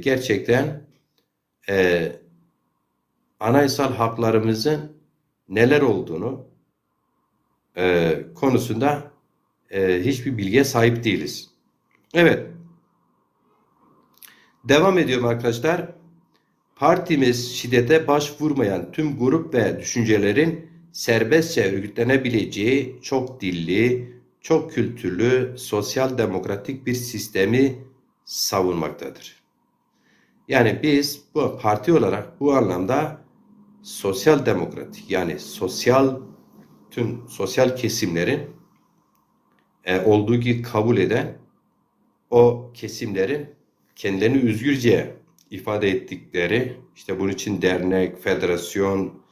gerçekten anayasal haklarımızın neler olduğunu konusunda hiçbir bilgiye sahip değiliz. Evet. Devam ediyorum arkadaşlar. Partimiz şiddete başvurmayan tüm grup ve düşüncelerin serbestçe örgütlenebileceği çok dilli, çok kültürlü, sosyal demokratik bir sistemi savunmaktadır. Yani biz bu parti olarak bu anlamda sosyal demokratik yani tüm sosyal kesimlerin olduğu gibi kabul eden o kesimlerin kendilerini özgürce ifade ettikleri işte bunun için dernek, federasyon,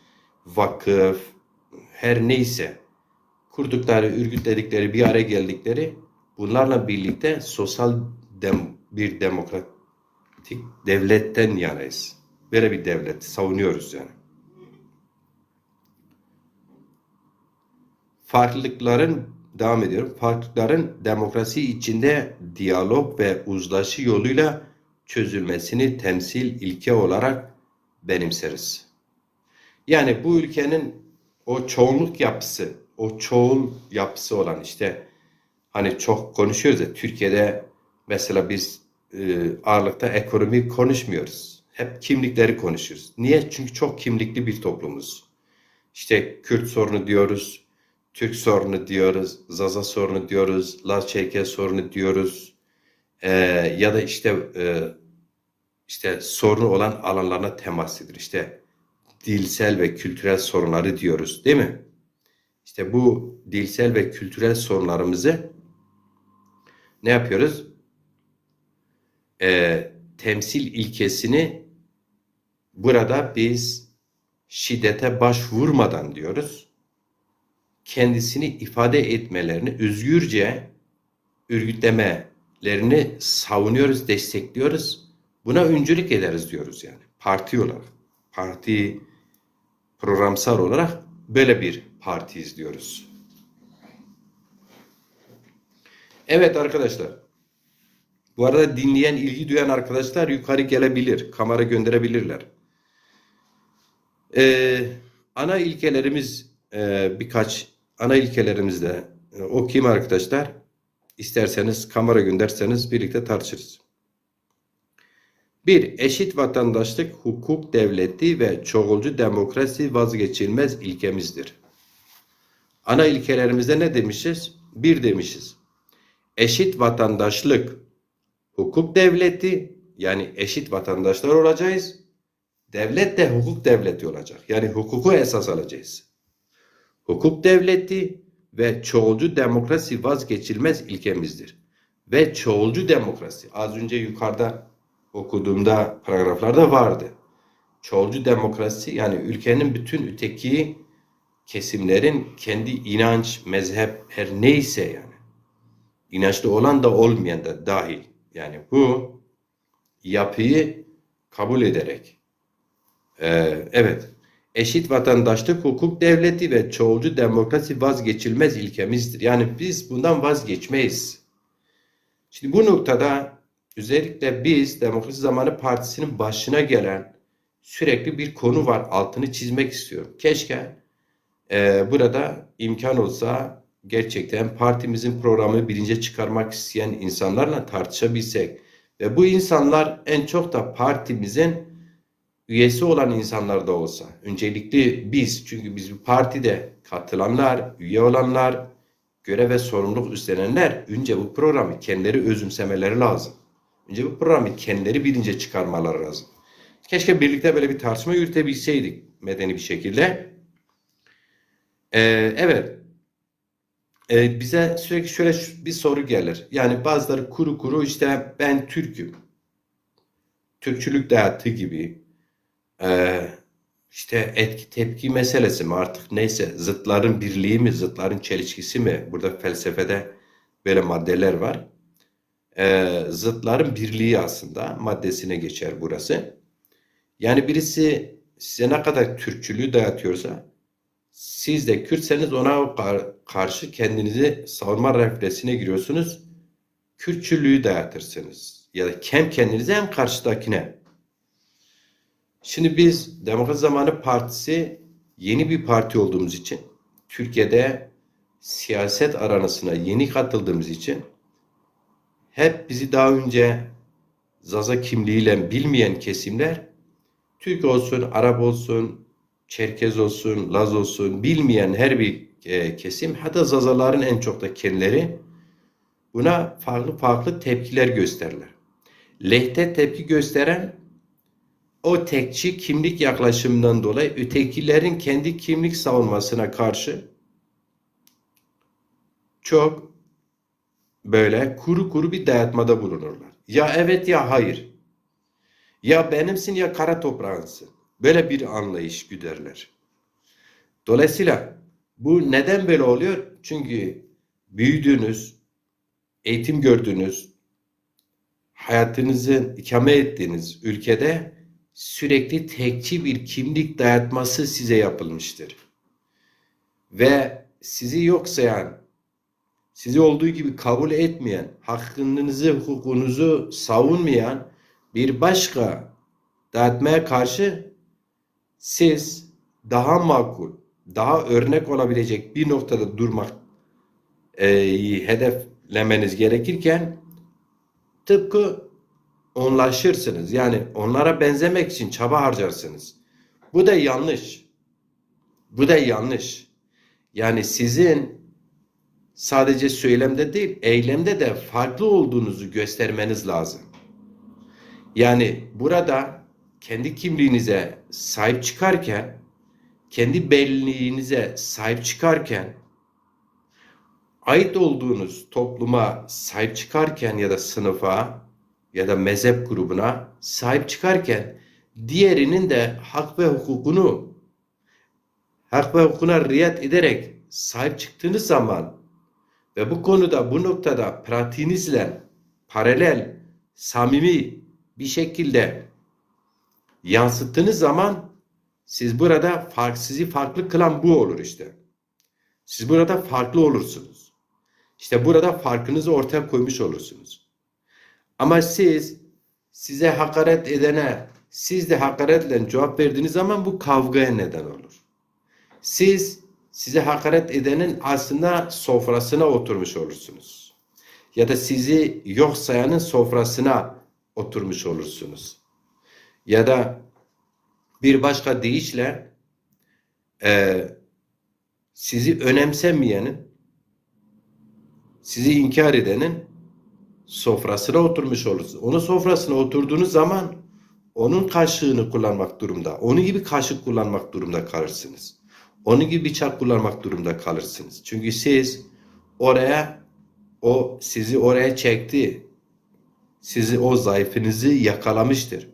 vakıf her neyse kurdukları, örgütledikleri, bir araya geldikleri bunlarla birlikte bir demokratik devletten yanayız. Böyle bir devlet savunuyoruz yani. Farklılıkların demokrasi içinde diyalog ve uzlaşı yoluyla çözülmesini temsil ilke olarak benimseriz. Yani bu ülkenin o çoğul yapısı olan işte hani çok konuşuyoruz ya Türkiye'de mesela biz ağırlıkta ekonomi konuşmuyoruz. Hep kimlikleri konuşuyoruz. Niye? Çünkü çok kimlikli bir toplumuz. İşte Kürt sorunu diyoruz, Türk sorunu diyoruz, Zaza sorunu diyoruz, Laz Çerkez sorunu diyoruz. Ya da işte sorunu olan alanlarına temas edilir. İşte dilsel ve kültürel sorunları diyoruz, değil mi? İşte bu dilsel ve kültürel sorunlarımızı ne yapıyoruz? Temsil ilkesini burada biz şiddete başvurmadan diyoruz. Kendisini ifade etmelerini, özgürce örgütlemelerini savunuyoruz, destekliyoruz. Buna öncülük ederiz diyoruz yani. Parti olarak, parti programsal olarak böyle bir parti izliyoruz. Evet arkadaşlar. Bu arada dinleyen, ilgi duyan arkadaşlar yukarı gelebilir. Kamera gönderebilirler. Ee, ana ilkelerimiz birkaç ana ilkelerimizde okuyayım arkadaşlar. İsterseniz kamera gönderseniz birlikte tartışırız. 1. Eşit vatandaşlık, hukuk devleti ve çoğulcu demokrasi vazgeçilmez ilkemizdir. Ana ilkelerimizde ne demişiz? 1 demişiz. Eşit vatandaşlık, hukuk devleti, yani eşit vatandaşlar olacağız. Devlet de hukuk devleti olacak. Yani hukuku esas alacağız. Hukuk devleti ve çoğulcu demokrasi vazgeçilmez ilkemizdir. Ve çoğulcu demokrasi az önce yukarıda okuduğumda paragraflarda vardı. Çoğulcu demokrasi yani ülkenin bütün öteki kesimlerin kendi inanç, mezhep her neyse yani inançlı olan da olmayan da dahil. Yani bu yapıyı kabul ederek evet eşit vatandaşlık, hukuk devleti ve çoğulcu demokrasi vazgeçilmez ilkemizdir. Yani biz bundan vazgeçmeyiz. Şimdi bu noktada özellikle biz Demokrasi Zamanı Partisi'nin başına gelen sürekli bir konu var. Altını çizmek istiyorum. Keşke burada imkan olsa gerçekten partimizin programını bilince çıkarmak isteyen insanlarla tartışabilsek ve bu insanlar en çok da partimizin üyesi olan insanlar da olsa. Öncelikli biz, çünkü biz bir partide katılanlar, üye olanlar, görev ve sorumluluk üstlenenler önce bu programı kendileri özümsemeleri lazım. Önce bu programı kendileri bilince çıkarmaları lazım. Keşke birlikte böyle bir tartışma yürütebilseydik medeni bir şekilde. Evet. Bize sürekli şöyle bir soru gelir. Yani bazıları kuru kuru işte ben Türk'üm. Türkçülük dayatı gibi. İşte etki tepki meselesi mi artık neyse zıtların birliği mi zıtların çelişkisi mi burada felsefede böyle maddeler var. Zıtların birliği aslında maddesine geçer burası. Yani birisi size ne kadar Türkçülüğü dayatıyorsa siz de Kürtseniz ona karşı kendinizi savunma refleksine giriyorsunuz. Kürtçülüğü dayatırsınız ya da hem kendinize hem karşıdakine. Şimdi biz Demokrasi Zamanı Partisi yeni bir parti olduğumuz için, Türkiye'de siyaset aranasına yeni katıldığımız için hep bizi daha önce Zaza kimliğiyle bilmeyen kesimler, Türk olsun, Arap olsun, Çerkez olsun, Laz olsun, bilmeyen her bir kesim, hatta Zazaların en çok da kendileri buna farklı farklı tepkiler gösterirler. Lehte tepki gösteren o tekçi kimlik yaklaşımından dolayı ötekilerin kendi kimlik savunmasına karşı çok böyle kuru kuru bir dayatmada bulunurlar. Ya evet ya hayır. Ya benimsin ya kara toprağınsın. Böyle bir anlayış güderler. Dolayısıyla bu neden böyle oluyor? Çünkü büyüdüğünüz, eğitim gördüğünüz, hayatınızı ikame ettiğiniz ülkede sürekli tekçi bir kimlik dayatması size yapılmıştır. Ve sizi yok sayan, sizi olduğu gibi kabul etmeyen, hakkınızı, hukukunuzu savunmayan bir başka dayatmaya karşı siz daha makul, daha örnek olabilecek bir noktada durmak hedeflemeniz gerekirken tıpkı onlaşırsınız. Yani onlara benzemek için çaba harcarsınız. Bu da yanlış. Bu da yanlış. Yani sizin sadece söylemde değil, eylemde de farklı olduğunuzu göstermeniz lazım. Yani burada kendi kimliğinize sahip çıkarken, kendi belliğinize sahip çıkarken, ait olduğunuz topluma sahip çıkarken ya da sınıfa ya da mezhep grubuna sahip çıkarken diğerinin de hak ve hukukuna riayet ederek sahip çıktığınız zaman ve bu konuda bu noktada pratiğinizle paralel, samimi bir şekilde yansıttığınız zaman siz burada sizi farklı kılan bu olur işte. Siz burada farklı olursunuz. İşte burada farkınızı ortaya koymuş olursunuz. Ama size hakaret edene siz de hakaretle cevap verdiğiniz zaman bu kavgaya neden olur. Size hakaret edenin aslında sofrasına oturmuş olursunuz. Ya da sizi yok sayanın sofrasına oturmuş olursunuz. Ya da bir başka deyişle sizi önemsemeyenin, sizi inkar edenin sofrasına oturmuş olursunuz. Onun sofrasına oturduğunuz zaman onun kaşığını kullanmak durumda, onun gibi kaşık kullanmak durumda kalırsınız. Onun gibi bıçak kullanmak durumda kalırsınız. Çünkü sizi oraya çekti. Sizi o zayıfınızı yakalamıştır.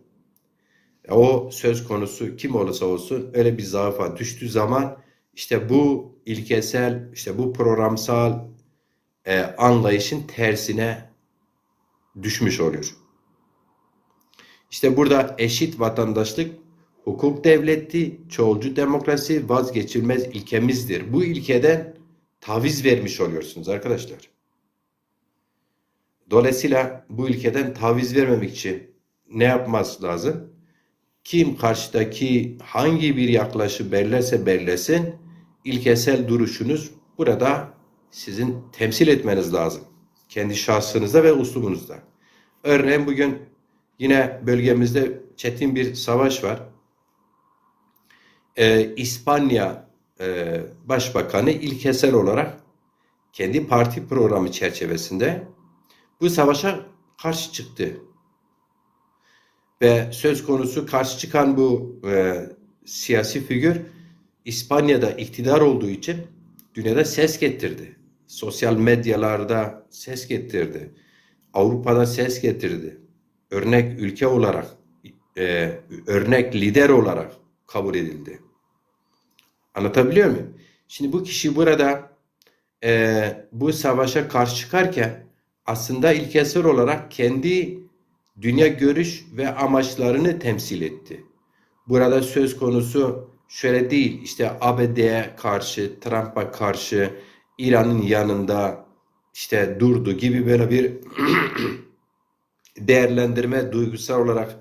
O söz konusu kim olursa olsun öyle bir zayıfa düştüğü zaman işte bu ilkesel, işte bu programsal anlayışın tersine düşmüş oluyor. İşte burada eşit vatandaşlık, hukuk devleti, çoğulcu demokrasi vazgeçilmez ilkemizdir. Bu ilkeden taviz vermiş oluyorsunuz arkadaşlar. Dolayısıyla bu ilkeden taviz vermemek için ne yapması lazım? Kim karşıdaki hangi bir yaklaşım belirlerse belirlesin, ilkesel duruşunuz burada sizin temsil etmeniz lazım. Kendi şahsınızda ve uslubunuzda. Örneğin bugün yine bölgemizde çetin bir savaş var. İspanya Başbakanı ilkesel olarak kendi parti programı çerçevesinde bu savaşa karşı çıktı. Ve söz konusu karşı çıkan bu siyasi figür İspanya'da iktidar olduğu için dünyada ses getirdi. Sosyal medyalarda ses getirdi. Avrupa'da ses getirdi. Örnek ülke olarak, örnek lider olarak kabul edildi. Anlatabiliyor muyum? Şimdi bu kişi burada bu savaşa karşı çıkarken aslında ilkesel olarak kendi dünya görüş ve amaçlarını temsil etti. Burada söz konusu şöyle değil, işte ABD'ye karşı, Trump'a karşı, İran'ın yanında işte durdu gibi böyle bir değerlendirme duygusal olarak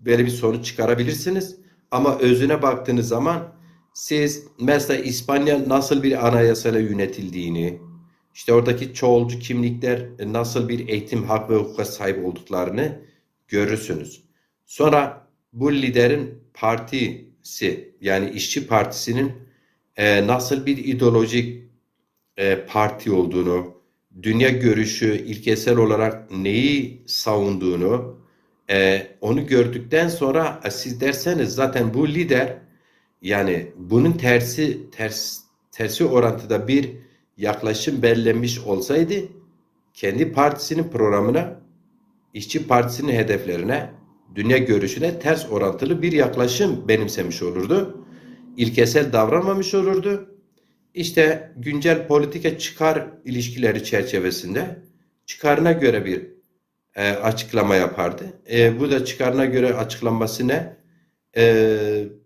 böyle bir sonuç çıkarabilirsiniz. Ama özüne baktığınız zaman siz mesela İspanya nasıl bir anayasayla yönetildiğini, işte oradaki çoğulcu kimlikler nasıl bir eğitim hak ve hukuka sahip olduklarını görürsünüz. Sonra bu liderin partisi yani İşçi Partisi'nin nasıl bir ideolojik parti olduğunu, dünya görüşü ilkesel olarak neyi savunduğunu onu gördükten sonra siz derseniz zaten bu lider yani bunun tersi orantıda bir yaklaşım belirlenmiş olsaydı kendi partisinin programına, İşçi Partisi'nin hedeflerine, dünya görüşüne ters orantılı bir yaklaşım benimsemiş olurdu. İlkesel davranmamış olurdu. İşte güncel politika çıkar ilişkileri çerçevesinde çıkarına göre bir açıklama yapardı. Bu da çıkarına göre açıklanması ne?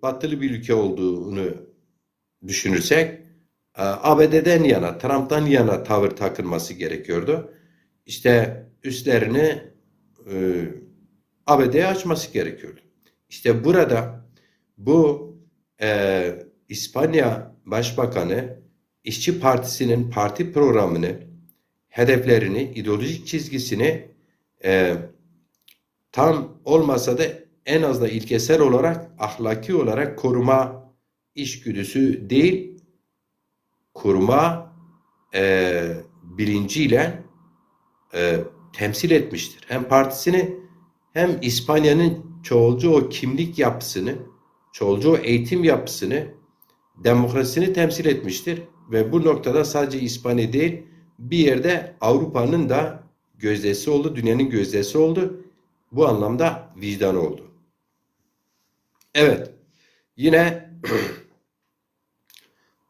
Batılı bir ülke olduğunu düşünürsek ABD'den yana, Trump'tan yana tavır takılması gerekiyordu. İşte üstlerini ABD'ye açması gerekiyordu. İşte burada bu İspanya Başbakanı İşçi Partisi'nin parti programını, hedeflerini, ideolojik çizgisini tam olmasa da en az da ilkesel olarak, ahlaki olarak koruma içgüdüsü değil, koruma bilinciyle temsil etmiştir. Hem partisini hem İspanya'nın çoğulcu o kimlik yapısını, çoğulcu o eğitim yapısını, demokrasisini temsil etmiştir. Ve bu noktada sadece İspanya değil, bir yerde Avrupa'nın da gözdesi oldu, dünyanın gözdesi oldu. Bu anlamda vicdanı oldu. Evet, yine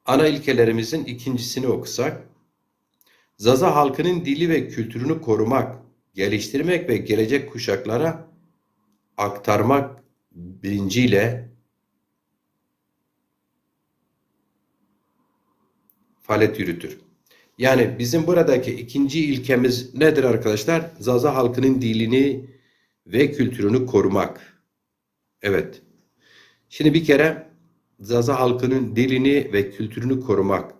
ana ilkelerimizin ikincisini okusak, Zaza halkının dili ve kültürünü korumak, geliştirmek ve gelecek kuşaklara aktarmak bilinciyle faaliyet yürütür. Yani bizim buradaki ikinci ilkemiz nedir arkadaşlar? Zaza halkının dilini ve kültürünü korumak. Evet. Şimdi bir kere Zaza halkının dilini ve kültürünü korumak.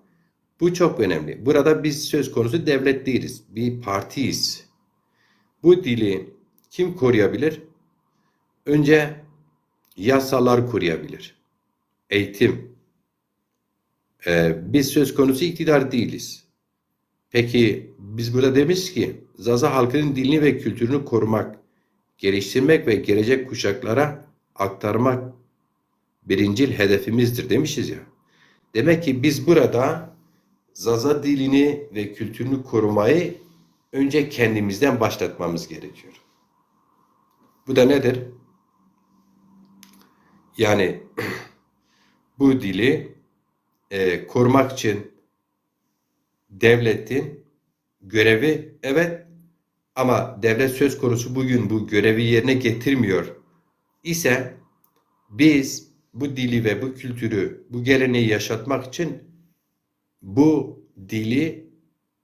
Bu çok önemli. Burada biz söz konusu devlet değiliz. Bir partiyiz. Bu dili kim koruyabilir? Önce yasalar koruyabilir. Eğitim. Biz söz konusu iktidar değiliz. Peki biz burada demiş ki Zaza halkının dilini ve kültürünü korumak, geliştirmek ve gelecek kuşaklara aktarmak birincil hedefimizdir demişiz ya. Demek ki biz burada Zaza dilini ve kültürünü korumayı önce kendimizden başlatmamız gerekiyor. Bu da nedir? Yani bu dili korumak için devletin görevi, evet, ama devlet söz konusu bugün bu görevi yerine getirmiyor ise biz bu dili ve bu kültürü, bu geleneği yaşatmak için bu dili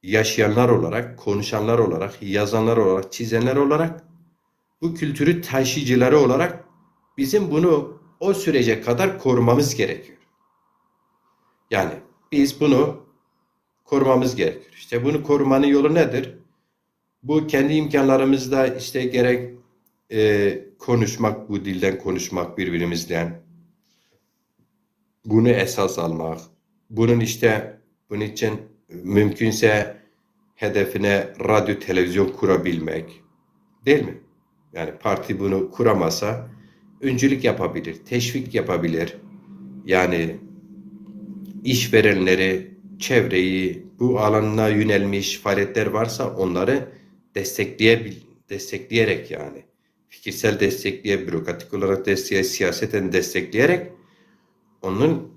yaşayanlar olarak, konuşanlar olarak, yazanlar olarak, çizenler olarak, bu kültürü taşıyıcıları olarak bizim bunu o sürece kadar korumamız gerekiyor. Yani biz bunu korumamız gerekiyor. İşte bunu korumanın yolu nedir? Bu kendi imkanlarımızda işte gerek konuşmak, bu dilden konuşmak birbirimizden, bunu esas almak, bunun için mümkünse hedefine radyo, televizyon kurabilmek, değil mi? Yani parti bunu kuramasa öncülük yapabilir, teşvik yapabilir. Yani işverenleri, çevreyi, bu alanına yönelmiş faaliyetler varsa onları destekleyerek yani fikirsel bürokratik olarak siyaseten destekleyerek onun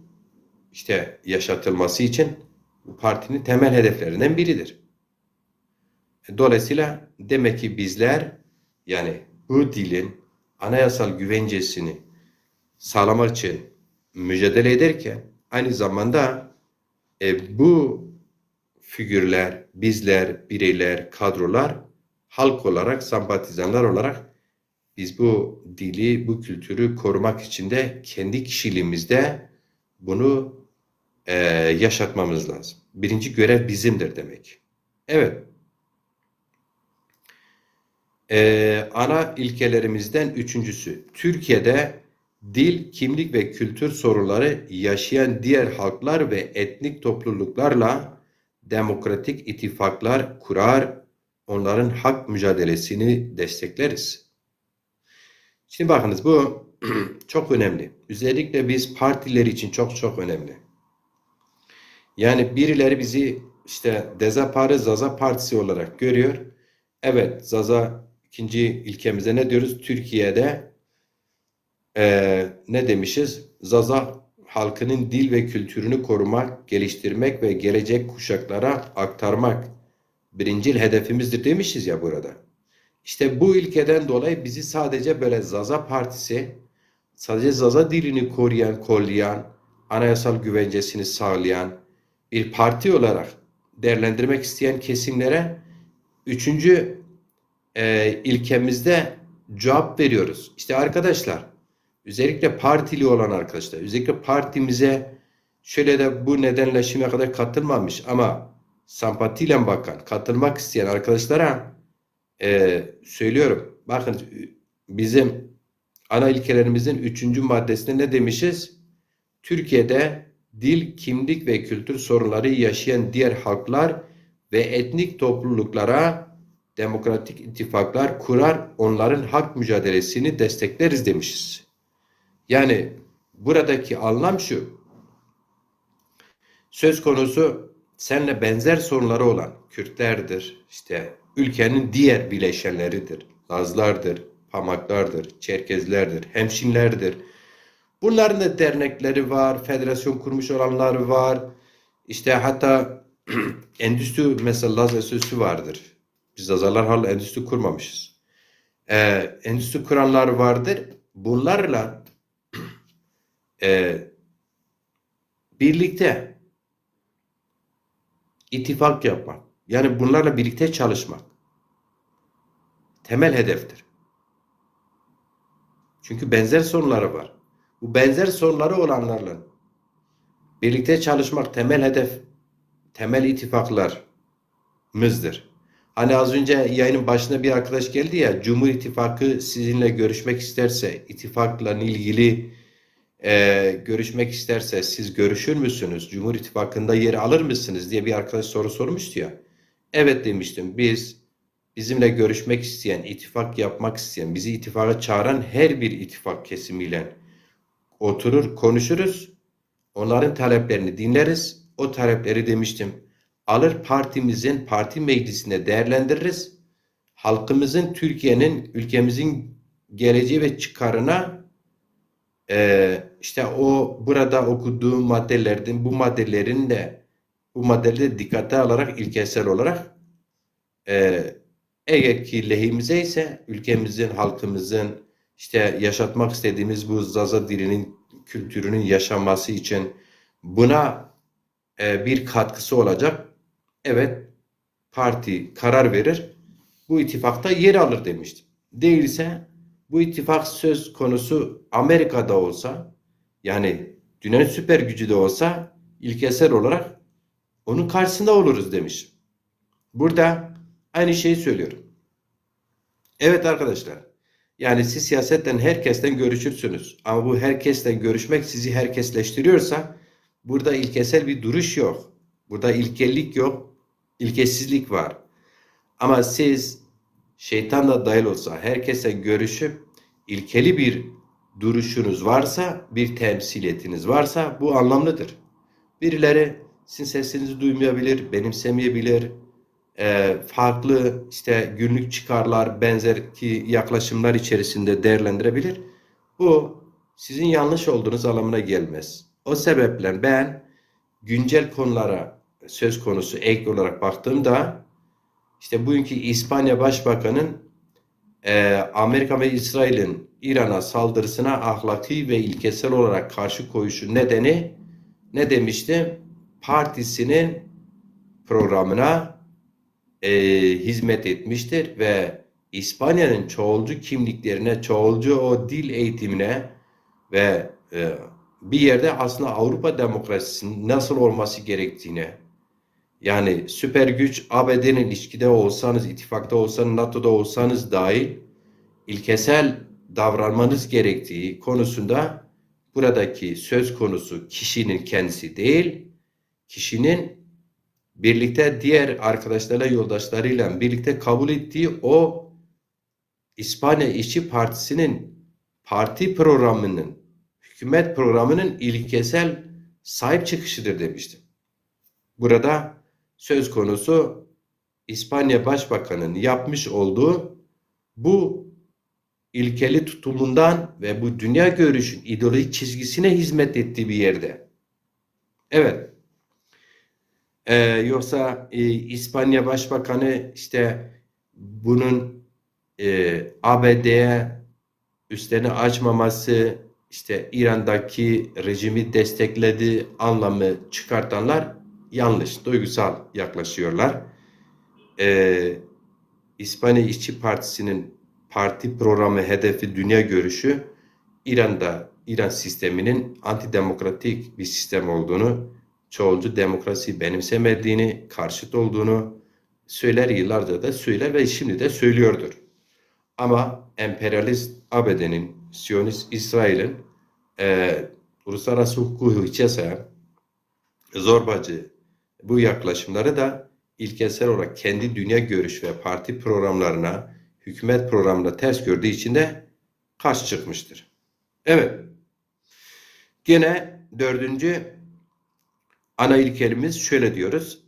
işte yaşatılması için bu partinin temel hedeflerinden biridir. Dolayısıyla demek ki bizler yani bu dilin anayasal güvencesini sağlamak için mücadele ederken aynı zamanda bu figürler, bizler, bireyler, kadrolar halk olarak, sempatizanlar olarak biz bu dili, bu kültürü korumak için de kendi kişiliğimizde bunu yaşatmamız lazım. Birinci görev bizimdir demek. Evet. Ana ilkelerimizden üçüncüsü. Türkiye'de dil, kimlik ve kültür sorunları yaşayan diğer halklar ve etnik topluluklarla demokratik ittifaklar kurar, onların hak mücadelesini destekleriz. Şimdi bakınız bu çok önemli. Özellikle biz partiler için çok çok önemli. Yani birileri bizi işte Zaza Partisi olarak görüyor. Evet, Zaza ikinci ilkemize ne diyoruz? Türkiye'de ne demişiz? Zaza halkının dil ve kültürünü korumak, geliştirmek ve gelecek kuşaklara aktarmak birincil hedefimizdir demişiz ya burada. İşte bu ilkeden dolayı bizi sadece böyle Zaza Partisi, sadece Zaza dilini koruyan, kollayan, anayasal güvencesini sağlayan bir parti olarak değerlendirmek isteyen kesimlere üçüncü ilkemizde cevap veriyoruz. İşte arkadaşlar, özellikle partili olan arkadaşlar, özellikle partimize şöyle de bu nedenle şimdiye kadar katılmamış ama sempatiyle bakan, katılmak isteyen arkadaşlara söylüyorum. Bakın bizim ana ilkelerimizin üçüncü maddesinde ne demişiz? Türkiye'de dil, kimlik ve kültür sorunları yaşayan diğer halklar ve etnik topluluklara demokratik ittifaklar kurar, onların hak mücadelesini destekleriz demişiz. Yani buradaki anlam şu, söz konusu seninle benzer sorunları olan Kürtlerdir, işte ülkenin diğer bileşenleridir, Lazlardır, Pamaklardır, Çerkezlerdir, Hemşinlerdir. Bunların da dernekleri var, federasyon kurmuş olanlar var. İşte hatta endüstri mesela Laz Enstitüsü vardır. Biz Lazlarlar hala endüstri kurmamışız. Endüstri kuranlar vardır. Bunlarla birlikte ittifak yapmak. Yani bunlarla birlikte çalışmak. Temel hedeftir. Çünkü benzer sorunları var. Bu benzer sorunları olanlarla birlikte çalışmak temel hedef, temel ittifaklarımızdır. Hani az önce yayının başına bir arkadaş geldi ya, Cumhur İttifakı sizinle görüşmek isterse, ittifakla ilgili görüşmek isterse siz görüşür müsünüz? Cumhur İttifakı'nda yer alır mısınız diye bir arkadaş soru sormuştu ya. Evet demiştim. Bizimle görüşmek isteyen, ittifak yapmak isteyen, bizi ittifaka çağıran her bir ittifak kesimiyle oturur, konuşuruz. Onların taleplerini dinleriz. O talepleri demiştim, alır parti meclisinde değerlendiririz. Halkımızın, Türkiye'nin, ülkemizin geleceği ve çıkarına işte o burada okuduğum maddelerden bu maddeleri dikkate alarak ilkesel olarak e, eğer ki lehimize ise ülkemizin, halkımızın işte yaşatmak istediğimiz bu Zaza dilinin kültürünün yaşanması için buna bir katkısı olacak. Evet, parti karar verir. Bu ittifakta yer alır demiştim. Değilse bu ittifak söz konusu Amerika'da olsa, yani dünyanın süper gücü de olsa ilkesel olarak onun karşısında oluruz demiş. Burada aynı şeyi söylüyorum. Evet arkadaşlar, yani siz siyasetten herkesten görüşürsünüz. Ama bu herkesten görüşmek sizi herkesleştiriyorsa burada ilkesel bir duruş yok. Burada ilkellik yok, ilkesizlik var. Ama siz şeytan da dahil olsa herkese görüşüp ilkeli bir duruşunuz varsa, bir temsiliyetiniz varsa bu anlamlıdır. Birileri sizin sesinizi duymayabilir, benimsemeyebilir, farklı işte günlük çıkarlar, benzer ki yaklaşımlar içerisinde değerlendirebilir. Bu sizin yanlış olduğunuz anlamına gelmez. O sebeple ben güncel konulara söz konusu ek olarak baktığımda işte bugünkü İspanya Başbakanı'nın Amerika ve İsrail'in İran'a saldırısına ahlaki ve ilkesel olarak karşı koyuşu nedeni ne demişti? Partisinin programına hizmet etmiştir ve İspanya'nın çoğulcu kimliklerine, çoğulcu o dil eğitimine ve bir yerde aslında Avrupa demokrasisinin nasıl olması gerektiğine, yani süper güç ABD'nin ilişkide olsanız, ittifakta olsanız, NATO'da olsanız dahil ilkesel davranmanız gerektiği konusunda buradaki söz konusu kişinin kendisi değil, kişinin birlikte diğer arkadaşlarıyla, yoldaşlarıyla birlikte kabul ettiği o İspanya İşçi Partisi'nin parti programının, hükümet programının ilkesel sahip çıkışıdır demiştim. Burada söz konusu İspanya Başbakanı'nın yapmış olduğu bu ilkeli tutumundan ve bu dünya görüşün ideolojik çizgisine hizmet ettiği bir yerde. Evet. Yoksa İspanya Başbakanı işte bunun ABD'ye üstlerini açmaması, işte İran'daki rejimi desteklediği anlamı çıkartanlar yanlış, duygusal yaklaşıyorlar. İspanya İşçi Partisi'nin parti programı, hedefi, dünya görüşü İran sisteminin antidemokratik bir sistem olduğunu, çoğulcu demokrasi benimsemediğini, karşıt olduğunu söyler, yıllarca da söyler ve şimdi de söylüyordur. Ama emperyalist ABD'nin, Siyonist İsrail'in uluslararası hukuku hiçe sayan zorbacı bu yaklaşımları da ilkesel olarak kendi dünya görüş ve parti programlarına, hükümet programına ters gördüğü için de karşı çıkmıştır. Evet. Gene dördüncü ana ilkelimiz şöyle diyoruz.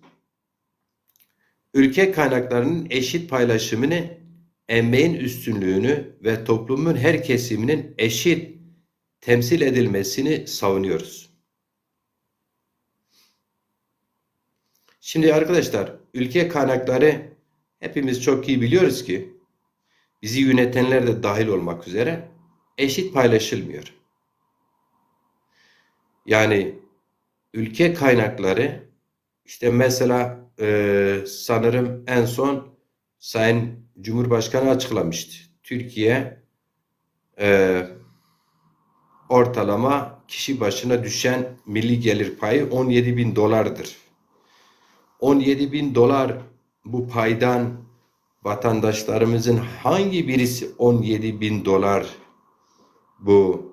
Ülke kaynaklarının eşit paylaşımını, emeğin üstünlüğünü ve toplumun her kesiminin eşit temsil edilmesini savunuyoruz. Şimdi arkadaşlar, ülke kaynakları hepimiz çok iyi biliyoruz ki bizi yönetenler de dahil olmak üzere eşit paylaşılmıyor. Yani ülke kaynakları İşte mesela sanırım en son Sayın Cumhurbaşkanı açıklamıştı. Türkiye e, ortalama kişi başına düşen milli gelir payı 17 bin dolardır. 17 bin dolar bu paydan vatandaşlarımızın hangi birisi 17 bin dolar bu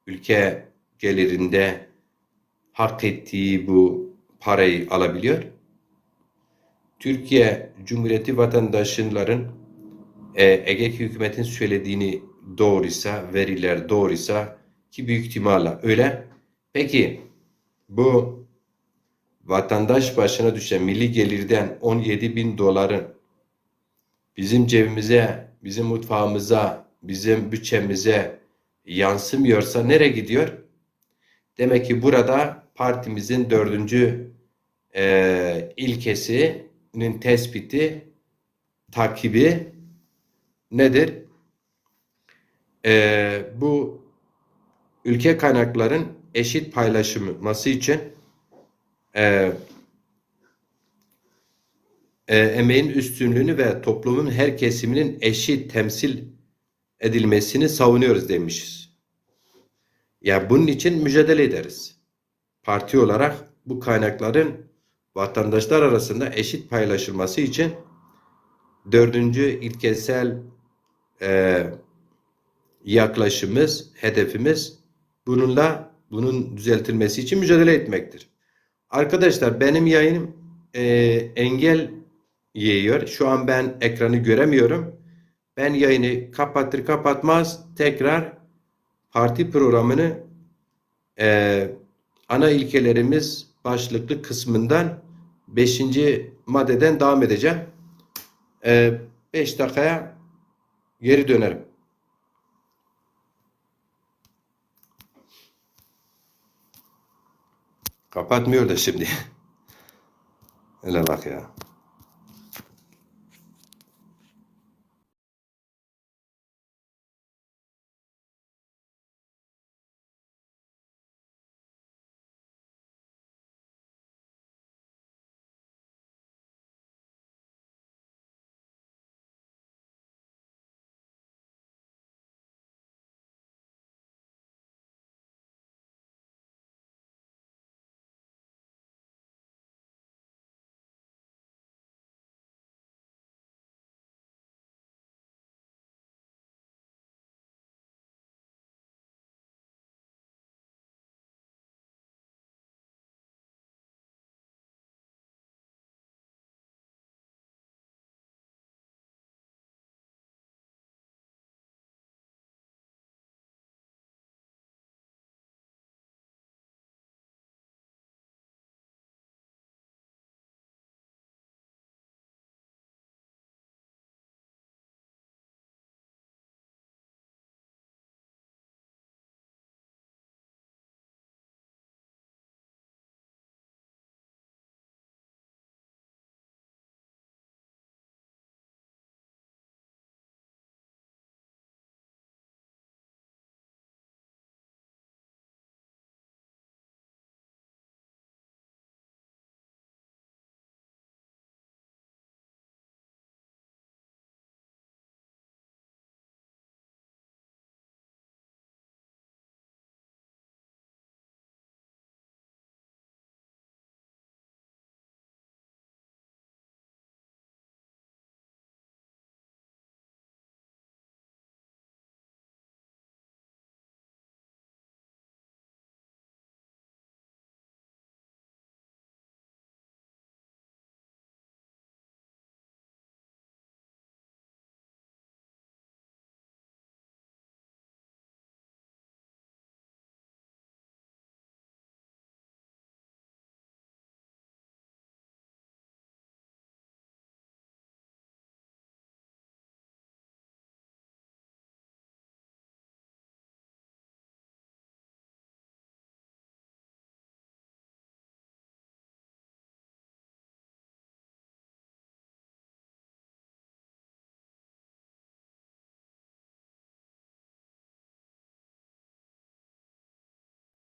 ülke gelirinde hak ettiği bu parayı alabiliyor? Türkiye Cumhuriyeti vatandaşların Ege hükümetin söylediğini doğruysa, veriler doğruysa ki büyük ihtimalle öyle. Peki bu vatandaş başına düşen milli gelirden 17 bin doların bizim cebimize, bizim mutfağımıza, bizim bütçemize yansımıyorsa nereye gidiyor? Demek ki burada partimizin dördüncü ilkesinin tespiti, takibi nedir? Bu ülke kaynakların eşit paylaşılması için emeğin üstünlüğünü ve toplumun her kesiminin eşit temsil edilmesini savunuyoruz demişiz. Yani bunun için mücadele ederiz. Parti olarak bu kaynakların vatandaşlar arasında eşit paylaşılması için dördüncü ilkesel yaklaşımımız, hedefimiz bunun düzeltilmesi için mücadele etmektir. Arkadaşlar benim yayınım engel yiyor. Şu an ben ekranı göremiyorum. Ben yayını kapatır kapatmaz tekrar parti programını ana ilkelerimiz başlıklı kısmından 5. maddeden devam edeceğim. 5 dakikaya geri dönerim. Kapatmıyor da şimdi. Öyle bak ya.